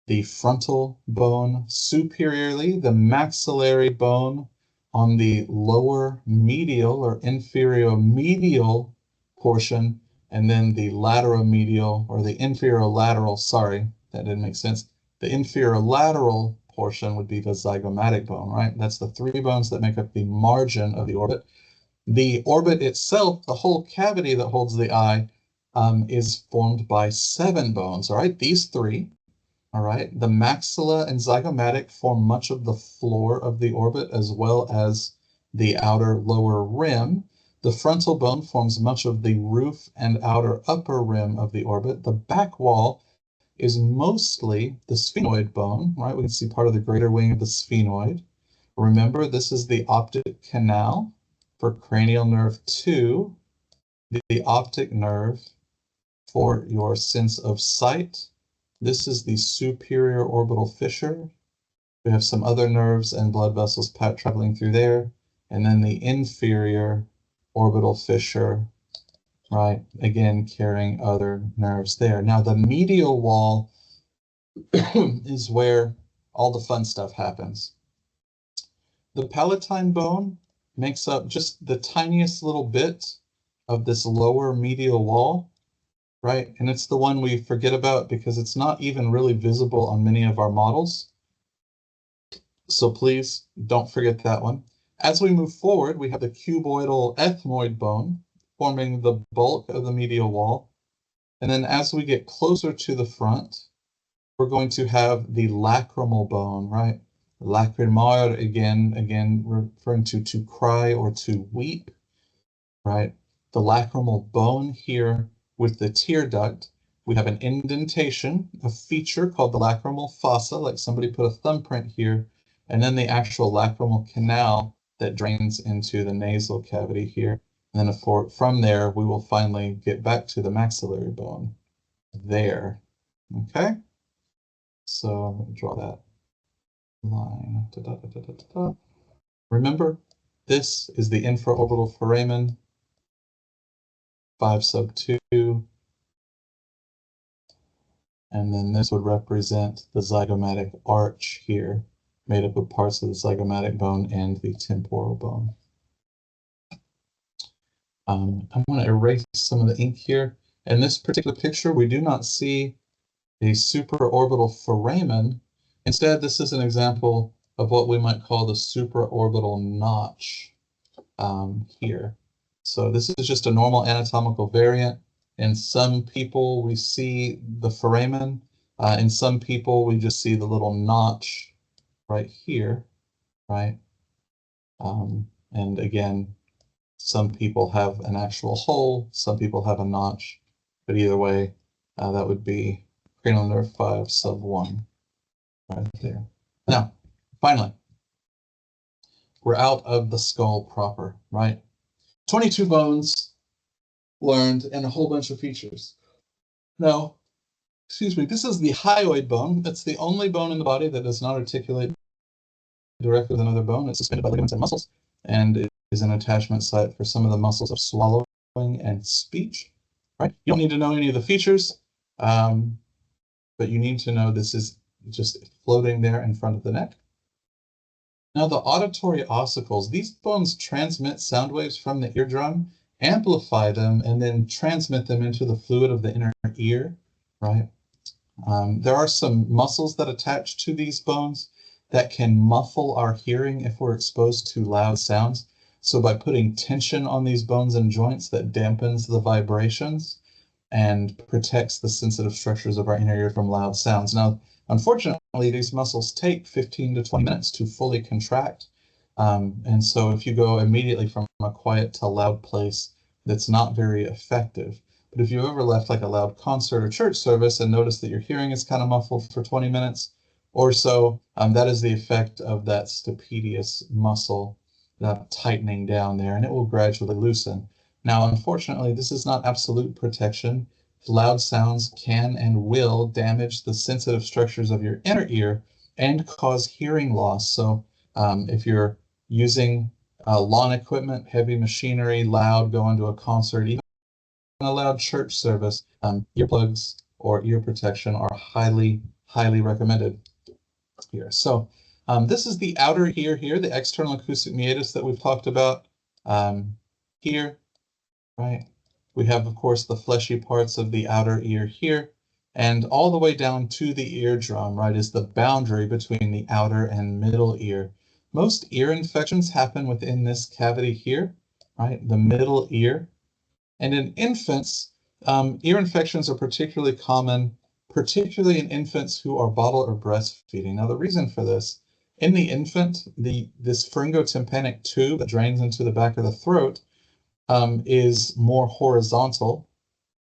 The frontal bone superiorly, the maxillary bone on the lower medial or inferior medial portion, and then the lateromedial or the inferior lateral, sorry, that didn't make sense. The inferior lateral portion would be the zygomatic bone, right? That's the 3 bones that make up the margin of the orbit. The orbit itself, the whole cavity that holds the eye, is formed by 7 bones, all right? These 3, all right? The maxilla and zygomatic form much of the floor of the orbit as well as the outer lower rim. The frontal bone forms much of the roof and outer upper rim of the orbit. The back wall is mostly the sphenoid bone, right? We can see part of the greater wing of the sphenoid. Remember, this is the optic canal for cranial nerve 2, the optic nerve for your sense of sight. This is the superior orbital fissure. We have some other nerves and blood vessels traveling through there. And then the inferior orbital fissure, right? Again, carrying other nerves there. Now, the medial wall is where all the fun stuff happens. The palatine bone makes up just the tiniest little bit of this lower medial wall, right? And it's the one we forget about because it's not even really visible on many of our models. So please don't forget that one. As we move forward, we have the cuboidal ethmoid bone forming the bulk of the medial wall. And then as we get closer to the front, we're going to have the lacrimal bone, right? Lacrimar, again, referring to cry or to weep, right? The lacrimal bone here with the tear duct, we have an indentation, a feature called the lacrimal fossa, like somebody put a thumbprint here, and then the actual lacrimal canal that drains into the nasal cavity here. And then from there, we will finally get back to the maxillary bone there, okay? So I'm going to draw that line. Da, da, da, da, da, da. Remember, this is the infraorbital foramen, 5 sub 2, and then this would represent the zygomatic arch here, made up of parts of the zygomatic bone and the temporal bone. I'm going to erase some of the ink here. In this particular picture, we do not see a supraorbital foramen. Instead, this is an example of what we might call the supraorbital notch here. So this is just a normal anatomical variant. In some people, we see the foramen. In some people, we just see the little notch right here, right? And again, some people have an actual hole, some people have a notch, but either way, that would be cranial nerve 5 sub 1 right there. Now, finally, we're out of the skull proper, right? 22 bones learned and a whole bunch of features. Now, excuse me, this is the hyoid bone. It's the only bone in the body that does not articulate directly with another bone. It's suspended by ligaments and muscles, and it is an attachment site for some of the muscles of swallowing and speech, right? You don't need to know any of the features, but you need to know this is just floating there in front of the neck. Now the auditory ossicles, these bones transmit sound waves from the eardrum, amplify them, and then transmit them into the fluid of the inner ear, right? There are some muscles that attach to these bones that can muffle our hearing if we're exposed to loud sounds. So by putting tension on these bones and joints, that dampens the vibrations and protects the sensitive structures of our inner ear from loud sounds. Now, unfortunately, these muscles take 15 to 20 minutes to fully contract. And so if you go immediately from a quiet to loud place, that's not very effective. But if you've ever left like a loud concert or church service and noticed that your hearing is kind of muffled for 20 minutes or so, that is the effect of that stapedius muscle tightening down there, and it will gradually loosen. Now, unfortunately, this is not absolute protection. Loud sounds can and will damage the sensitive structures of your inner ear and cause hearing loss. So if you're using lawn equipment, heavy machinery, loud, going to a concert, even a loud church service, earplugs or ear protection are highly, highly recommended here. So this is the outer ear here, the external acoustic meatus that we've talked about here, right? We have, of course, the fleshy parts of the outer ear here, and all the way down to the eardrum, right, is the boundary between the outer and middle ear. Most ear infections happen within this cavity here, right, the middle ear. And in infants, ear infections are particularly common, particularly in infants who are bottle or breastfeeding. Now, the reason for this, in the infant, this pharyngotympanic tube that drains into the back of the throat is more horizontal,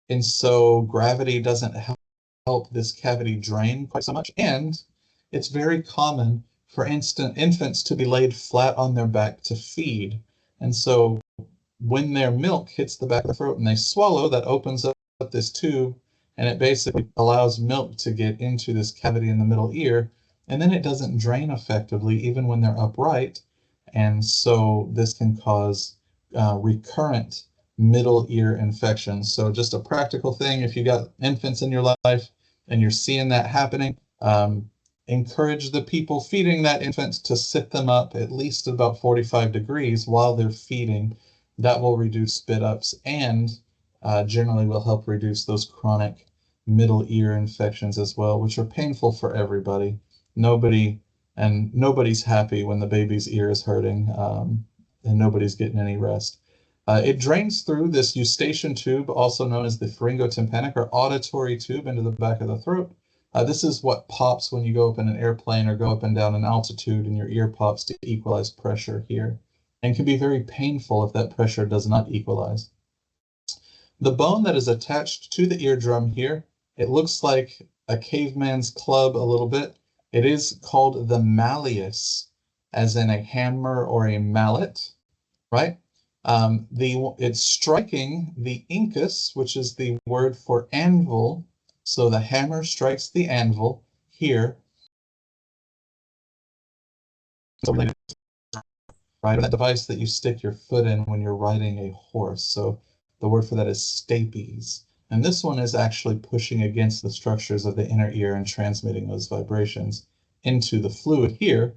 and so gravity doesn't help this cavity drain quite so much. And it's very common for infants to be laid flat on their back to feed. And so when their milk hits the back of the throat and they swallow, that opens up this tube, and it basically allows milk to get into this cavity in the middle ear, and then it doesn't drain effectively even when they're upright. And so this can cause recurrent middle ear infections. So just a practical thing, if you got infants in your life and you're seeing that happening, encourage the people feeding that infant to sit them up at least about 45 degrees while they're feeding. That will reduce spit ups and generally will help reduce those chronic middle ear infections as well, which are painful for everybody. Nobody's happy when the baby's ear is hurting, and nobody's getting any rest. It drains through this eustachian tube, also known as the pharyngotympanic or auditory tube, into the back of the throat. This is what pops when you go up in an airplane or go up and down an altitude, and your ear pops to equalize pressure here, and can be very painful if that pressure does not equalize. The bone that is attached to the eardrum here, it looks like a caveman's club a little bit. It is called the malleus, as in a hammer or a mallet, right? It's striking the incus, which is the word for anvil. So the hammer strikes the anvil here. So right, or that device that you stick your foot in when you're riding a horse. So the word for that is stapes. And this one is actually pushing against the structures of the inner ear and transmitting those vibrations into the fluid here,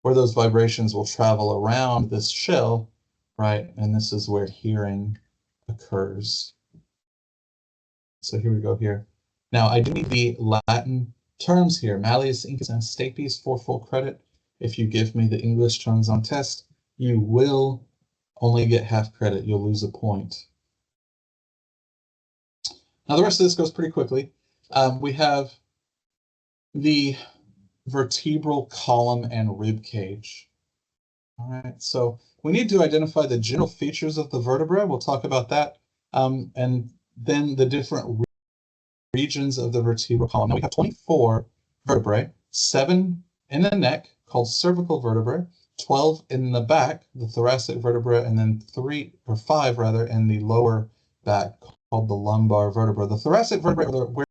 where those vibrations will travel around this shell, right? And this is where hearing occurs. So here we go here. Now, I do need the Latin terms here, malleus, incus, and stapes, for full credit. If you give me the English terms on test, you will only get half credit. You'll lose a point. Now, the rest of this goes pretty quickly. We have the vertebral column and rib cage. All right, so we need to identify the general features of the vertebra. We'll talk about that. And then the different regions of the vertebral column. Now we have 24 vertebrae, 7 in the neck, called cervical vertebrae, 12 in the back, the thoracic vertebra, and then 5 rather, in the lower back, called the lumbar vertebra. The thoracic vertebrae are where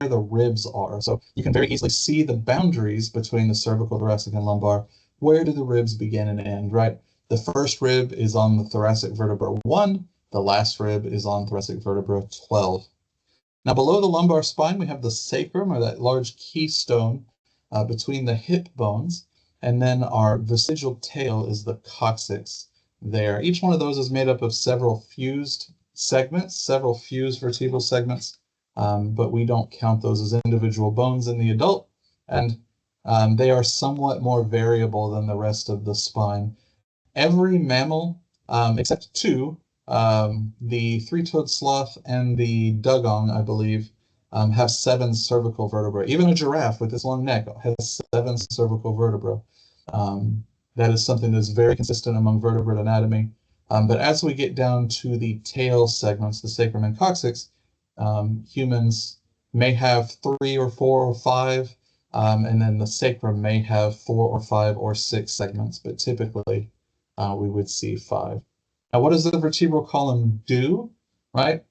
the ribs are. So you can very easily see the boundaries between the cervical, thoracic, and lumbar. Where do the ribs begin and end, right? The first rib is on the thoracic vertebra 1, the last rib is on thoracic vertebra 12. Now, below the lumbar spine, we have the sacrum, or that large keystone between the hip bones, and then our vestigial tail is the coccyx there. Each one of those is made up of several fused segments, several fused vertebral segments, but we don't count those as individual bones in the adult, and they are somewhat more variable than the rest of the spine. Every mammal, except 2, the three-toed sloth and the dugong, I believe, have 7 cervical vertebrae. Even a giraffe with its long neck has 7 cervical vertebrae. That is something that's very consistent among vertebrate anatomy. But as we get down to the tail segments, the sacrum and coccyx, humans may have 3 or 4 or 5, and then the sacrum may have 4 or 5 or 6 segments, but typically we would see 5. Now, what does the vertebral column do, right?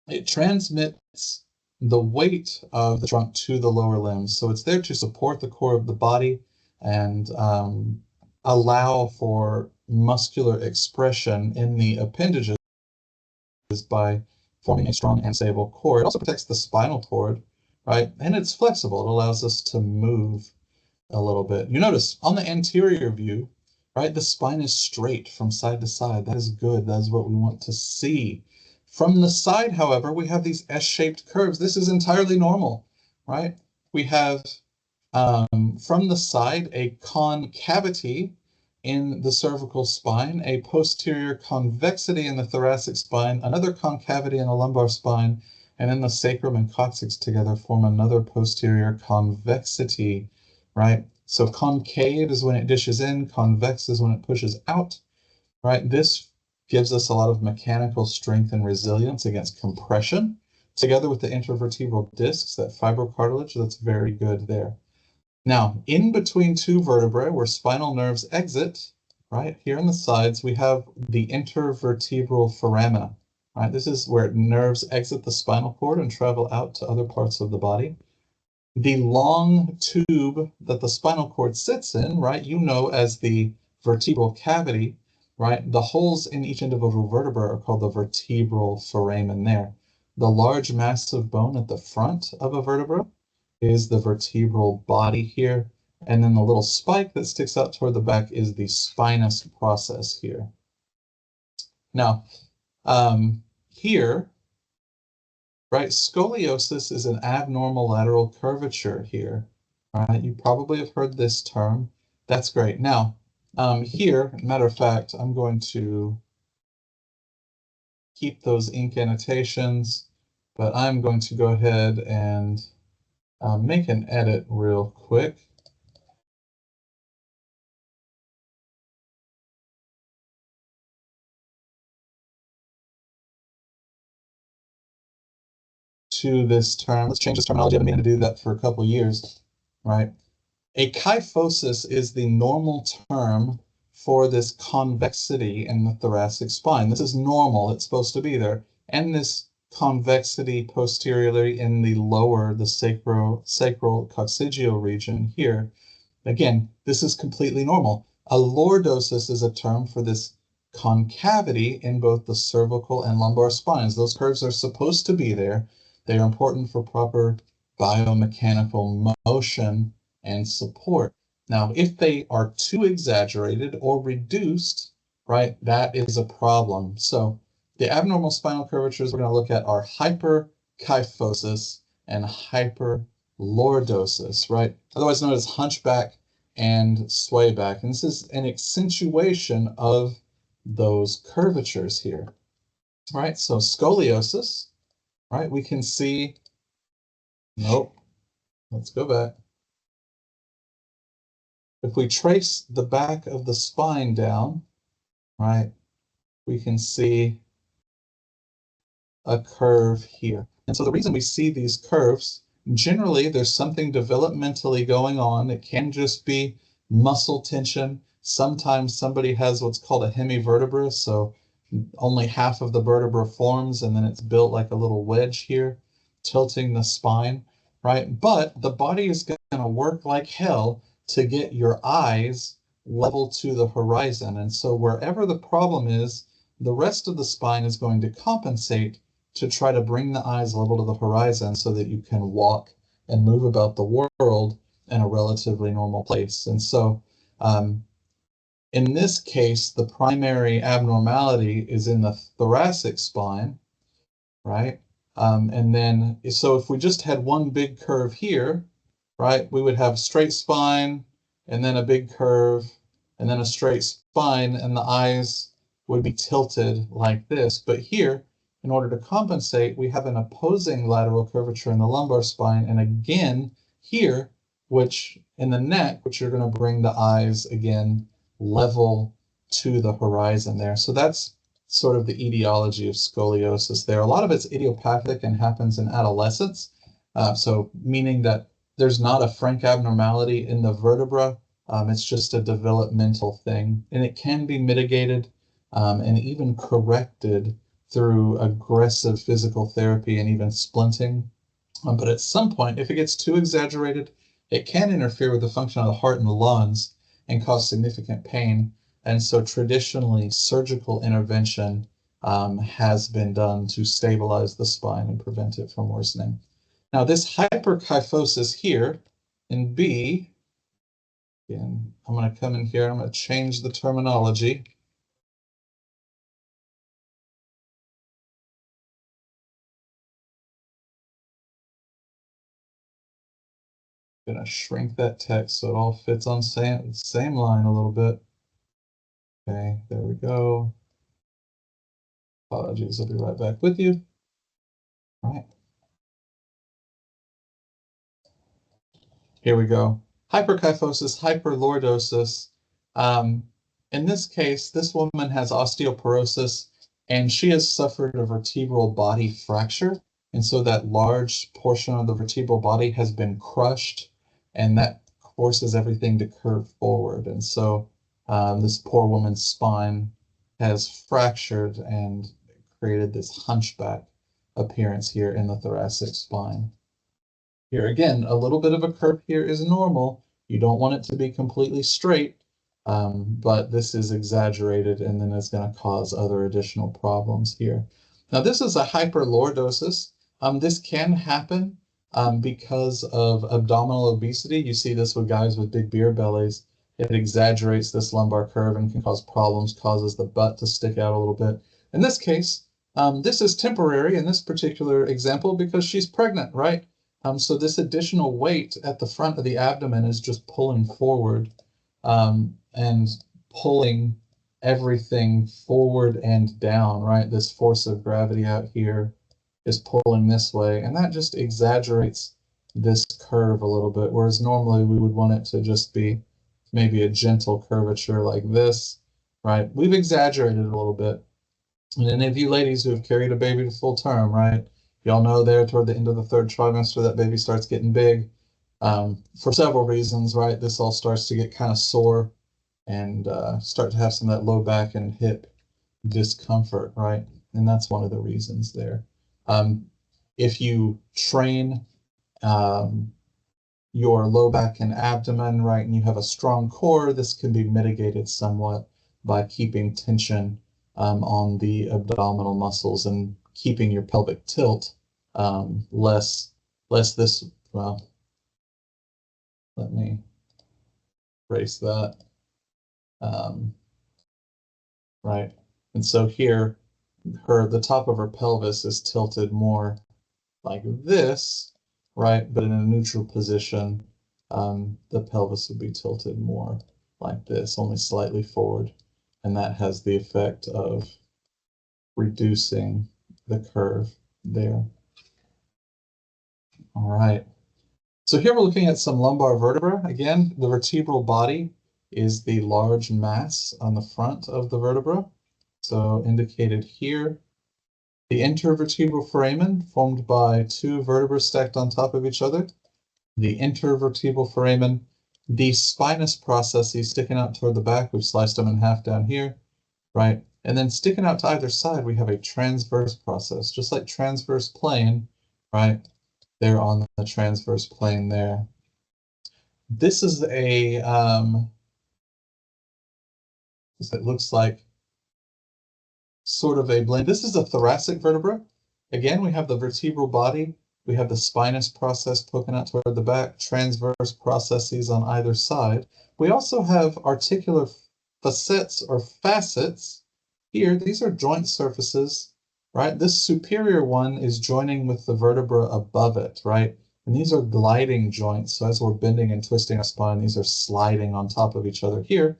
It transmits the weight of the trunk to the lower limbs. So it's there to support the core of the body and allow for muscular expression in the appendages by forming a strong and stable core. It also protects the spinal cord, right? And it's flexible. It allows us to move a little bit. You notice on the anterior view, right, the spine is straight from side to side. That is good. That is what we want to see. From the side, however, we have these S-shaped curves. This is entirely normal, right? We have, from the side, a concavity in the cervical spine, a posterior convexity in the thoracic spine, another concavity in the lumbar spine, and then the sacrum and coccyx together form another posterior convexity, right? So concave is when it dishes in, convex is when it pushes out, right? This gives us a lot of mechanical strength and resilience against compression, together with the intervertebral discs, that fibrocartilage, that's very good there. Now, in between 2 vertebrae where spinal nerves exit, right, here on the sides, we have the intervertebral foramina, right? This is where nerves exit the spinal cord and travel out to other parts of the body. The long tube that the spinal cord sits in, right, you know as the vertebral cavity, right? The holes in each individual vertebra are called the vertebral foramen there. The large massive bone at the front of a vertebra is the vertebral body here, and then the little spike that sticks out toward the back is the spinous process here. Now, here, right, scoliosis is an abnormal lateral curvature here, right? You probably have heard this term. That's great. Now, here, matter of fact, I'm going to keep those ink annotations, but I'm going to go ahead and make an edit real quick. To this term. Let's change this terminology. I've been meaning to do that for a couple years, right? A kyphosis is the normal term for this convexity in the thoracic spine. This is normal. It's supposed to be there. And this convexity posteriorly in the lower, the sacral coccygeal region here. Again, this is completely normal. A lordosis is a term for this concavity in both the cervical and lumbar spines. Those curves are supposed to be there. They are important for proper biomechanical motion and support. Now, if they are too exaggerated or reduced, right, that is a problem. So the abnormal spinal curvatures we're going to look at are hyperkyphosis and hyperlordosis, right? Otherwise known as hunchback and swayback. And this is an accentuation of those curvatures here, right? So scoliosis, right? We can see, nope, let's go back. If we trace the back of the spine down, right, we can see a curve here. And so the reason we see these curves, generally there's something developmentally going on. It can just be muscle tension. Sometimes somebody has what's called a hemivertebra, so only half of the vertebra forms and then it's built like a little wedge here, tilting the spine, right? But the body is going to work like hell to get your eyes level to the horizon. And so wherever the problem is, the rest of the spine is going to compensate to try to bring the eyes level to the horizon so that you can walk and move about the world in a relatively normal place. And so in this case, the primary abnormality is in the thoracic spine, right? And then, so if we just had one big curve here, right, we would have straight spine and then a big curve and then a straight spine and the eyes would be tilted like this. But here, in order to compensate, we have an opposing lateral curvature in the lumbar spine. And again, here, which in the neck, which you're going to bring the eyes again level to the horizon there. So that's sort of the etiology of scoliosis there. A lot of it's idiopathic and happens in adolescence. So meaning that there's not a frank abnormality in the vertebra. It's just a developmental thing. And it can be mitigated and even corrected through aggressive physical therapy and even splinting. But at some point, if it gets too exaggerated, it can interfere with the function of the heart and the lungs and cause significant pain. And so traditionally, surgical intervention has been done to stabilize the spine and prevent it from worsening. Now, this hyperkyphosis here in B, again, I'm going to come in here, I'm going to change the terminology. I'm going to shrink that text so it all fits on the same line a little bit. Okay, there we go. Apologies, I'll be right back with you. All right. Here we go. Hyperkyphosis, hyperlordosis. In this case, this woman has osteoporosis and she has suffered a vertebral body fracture. And so that large portion of the vertebral body has been crushed and that forces everything to curve forward. And so this poor woman's spine has fractured and created this hunchback appearance here in the thoracic spine. Here again, a little bit of a curve here is normal. You don't want it to be completely straight, but this is exaggerated and then it's going to cause other additional problems here. Now this is a hyperlordosis. This can happen because of abdominal obesity. You see this with guys with big beer bellies. It exaggerates this lumbar curve and can cause problems, causes the butt to stick out a little bit. In this case, This is temporary in this particular example because she's pregnant, right? So this additional weight at the front of the abdomen is just pulling forward and pulling everything forward and down, right? This force of gravity out here is pulling this way, and that just exaggerates this curve a little bit, whereas normally we would want it to just be maybe a gentle curvature like this, right? We've exaggerated it a little bit. And any of you ladies who have carried a baby to full term, right? Y'all know there toward the end of the third trimester, that baby starts getting big for several reasons, right? This all starts to get kind of sore and start to have some of that low back and hip discomfort, right? And that's one of the reasons there. If you train your low back and abdomen, right, and you have a strong core, this can be mitigated somewhat by keeping tension on the abdominal muscles and keeping your pelvic tilt less this, well, let me erase that, right? And so here, the top of her pelvis is tilted more like this, right? But in a neutral position, the pelvis would be tilted more like this, only slightly forward. And that has the effect of reducing the curve there. All right. So here we're looking at some lumbar vertebra. Again, the vertebral body is the large mass on the front of the vertebra. So indicated here. The intervertebral foramen, formed by two vertebrae stacked on top of each other. The intervertebral foramen, the spinous processes sticking out toward the back, we've sliced them in half down here, right? And then sticking out to either side, we have a transverse process, just like transverse plane, right? They're on the transverse plane there. This is a, it looks like sort of a blend. This is a thoracic vertebra. Again, we have the vertebral body. We have the spinous process poking out toward the back, transverse processes on either side. We also have articular facets or facets here. These are joint surfaces, right? This superior one is joining with the vertebra above it, right? And these are gliding joints. So as we're bending and twisting our spine, these are sliding on top of each other here.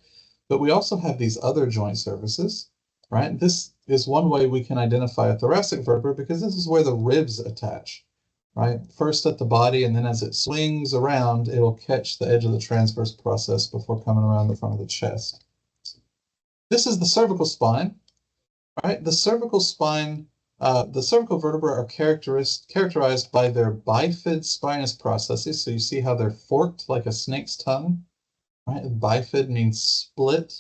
But we also have these other joint surfaces, right? This is one way we can identify a thoracic vertebra because this is where the ribs attach, right? First at the body, and then as it swings around, it'll catch the edge of the transverse process before coming around the front of the chest. This is the cervical spine, right? The cervical spine, the cervical vertebrae are characterized by their bifid spinous processes. So you see how they're forked like a snake's tongue, right? Bifid means split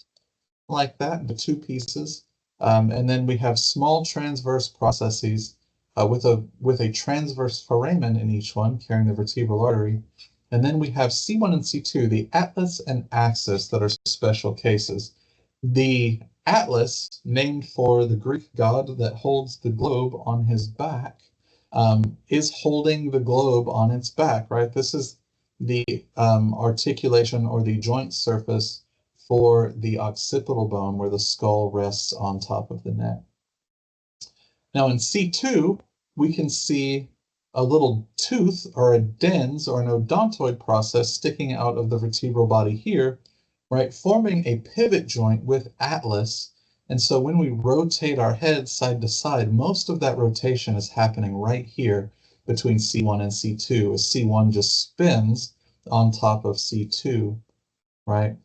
like that into two pieces. And then we have small transverse processes with a transverse foramen in each one, carrying the vertebral artery. And then we have C1 and C2, the atlas and axis, that are special cases. The atlas, named for the Greek god that holds the globe on his back, is holding the globe on its back, right? This is the articulation or the joint surface for the occipital bone, where the skull rests on top of the neck. Now in C2, we can see a little tooth or a dens or an odontoid process sticking out of the vertebral body here, right, forming a pivot joint with atlas. And so when we rotate our head side to side, most of that rotation is happening right here between C1 and C2, as C1 just spins on top of C2, right?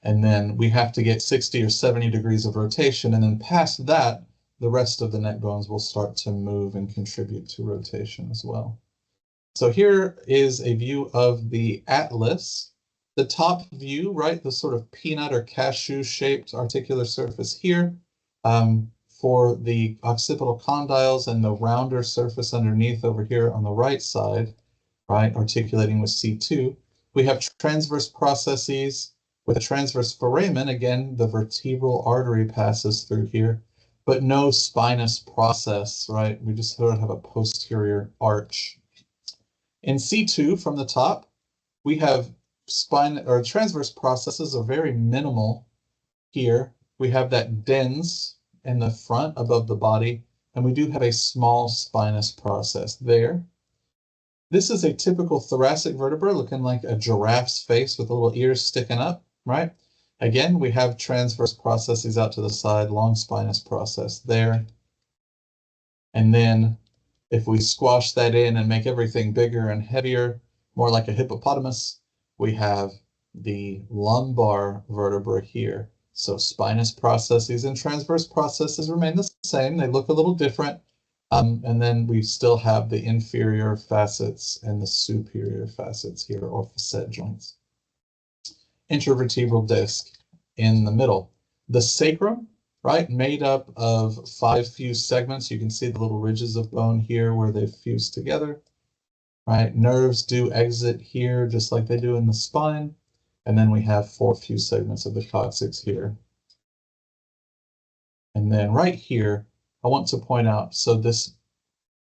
And then we have to get 60 or 70 degrees of rotation, and then past that, the rest of the neck bones will start to move and contribute to rotation as well. So here is a view of the atlas. The top view, right, the sort of peanut or cashew shaped articular surface here for the occipital condyles, and the rounder surface underneath over here on the right side, right, articulating with C2. We have transverse processes with a transverse foramen. Again, the vertebral artery passes through here, but no spinous process, right? We just sort of have a posterior arch. In C2, from the top, we have spine or transverse processes are very minimal here. We have that dens in the front above the body, and we do have a small spinous process there. This is a typical thoracic vertebra looking like a giraffe's face with little ears sticking up, right? Again, we have transverse processes out to the side, long spinous process there. And then if we squash that in and make everything bigger and heavier, more like a hippopotamus, we have the lumbar vertebra here. So spinous processes and transverse processes remain the same. They look a little different. And then we still have the inferior facets and the superior facets here, or facet joints. Intervertebral disc in the middle. The sacrum, right, made up of 5 fused segments. You can see the little ridges of bone here where they've fused together, right? Nerves do exit here just like they do in the spine. And then we have 4 fused segments of the coccyx here. And then right here, I want to point out, so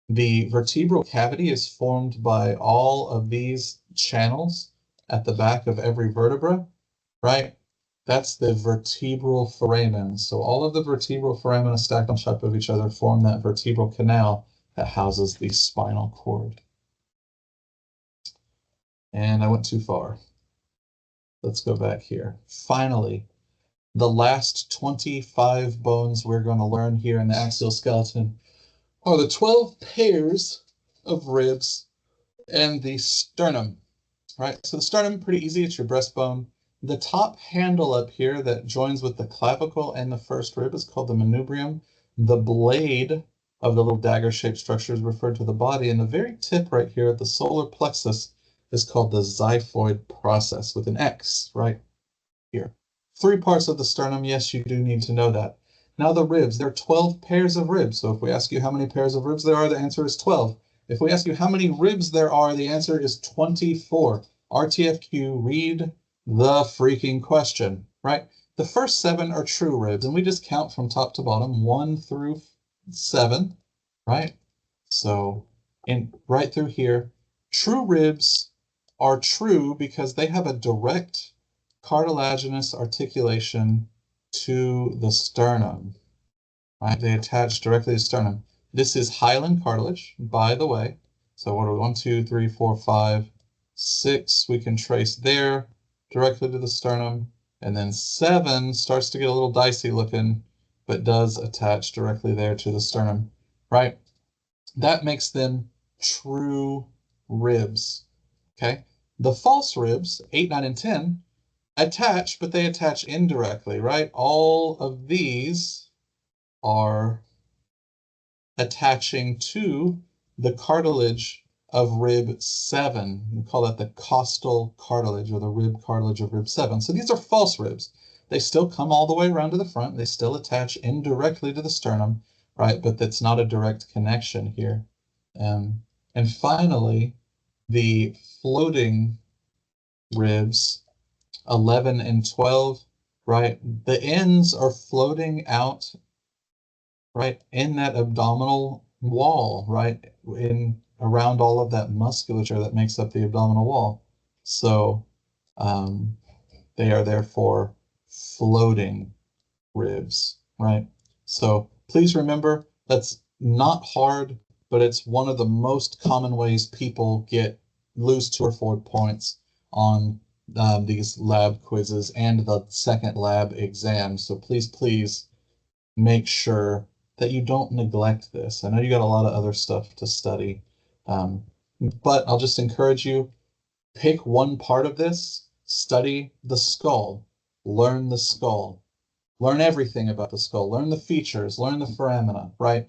the vertebral cavity is formed by all of these channels at the back of every vertebra, right? That's the vertebral foramen. So all of the vertebral foramina stacked on top of each other form that vertebral canal that houses the spinal cord. And I went too far. Let's go back here. Finally, the last 25 bones we're going to learn here in the axial skeleton are the 12 pairs of ribs and the sternum, right? So the sternum, pretty easy, it's your breastbone. The top handle up here that joins with the clavicle and the first rib is called the manubrium. The blade of the little dagger-shaped structure is referred to the body, and the very tip right here at the solar plexus is called the xiphoid process with an X right here. 3 parts of the sternum, yes, you do need to know that. Now the ribs, there are 12 pairs of ribs. So if we ask you how many pairs of ribs there are, the answer is 12. If we ask you how many ribs there are, the answer is 24. RTFQ, read the freaking question, right? The first 7 are true ribs, and we just count from top to bottom, 1 through 7, right? So right through here, true ribs are true because they have a direct cartilaginous articulation to the sternum, right? They attach directly to the sternum. This is hyaline cartilage, by the way. So what are we, 1, 2, 3, 4, 5, 6, we can trace there directly to the sternum. And then 7 starts to get a little dicey looking, but does attach directly there to the sternum, right? That makes them true ribs, okay? The false ribs, 8, 9, and 10, attach, but they attach indirectly, right? All of these are attaching to the cartilage of rib 7. We call that the costal cartilage, or the rib cartilage of rib 7. So these are false ribs. They still come all the way around to the front. They still attach indirectly to the sternum, right? But that's not a direct connection here. And finally, the floating ribs, 11 and 12, right? The ends are floating out, right, in that abdominal wall, right, in around all of that musculature that makes up the abdominal wall. So they are therefore floating ribs, right? So please remember, that's not hard, but it's one of the most common ways people lose 2 or 4 points on these lab quizzes and the second lab exam. So please make sure that you don't neglect this. I know you got a lot of other stuff to study, but I'll just encourage you, pick one part of this, study the skull, learn the skull, learn everything about the skull, learn the features, learn the foramina, right?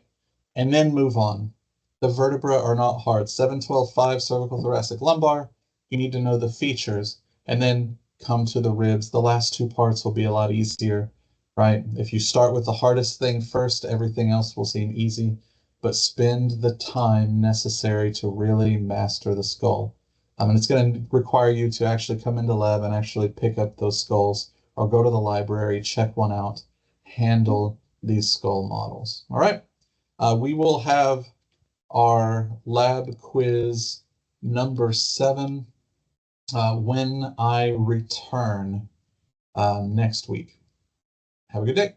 And then move on. The vertebrae are not hard. 7, 12, 5, cervical, thoracic, lumbar. You need to know the features, and then come to the ribs. The last 2 parts will be a lot easier, right? If you start with the hardest thing first, everything else will seem easy, but spend the time necessary to really master the skull. And it's going to require you to actually come into lab and actually pick up those skulls, or go to the library, check one out, handle these skull models. All right. We will have our lab quiz number 7 when I return next week. Have a good day.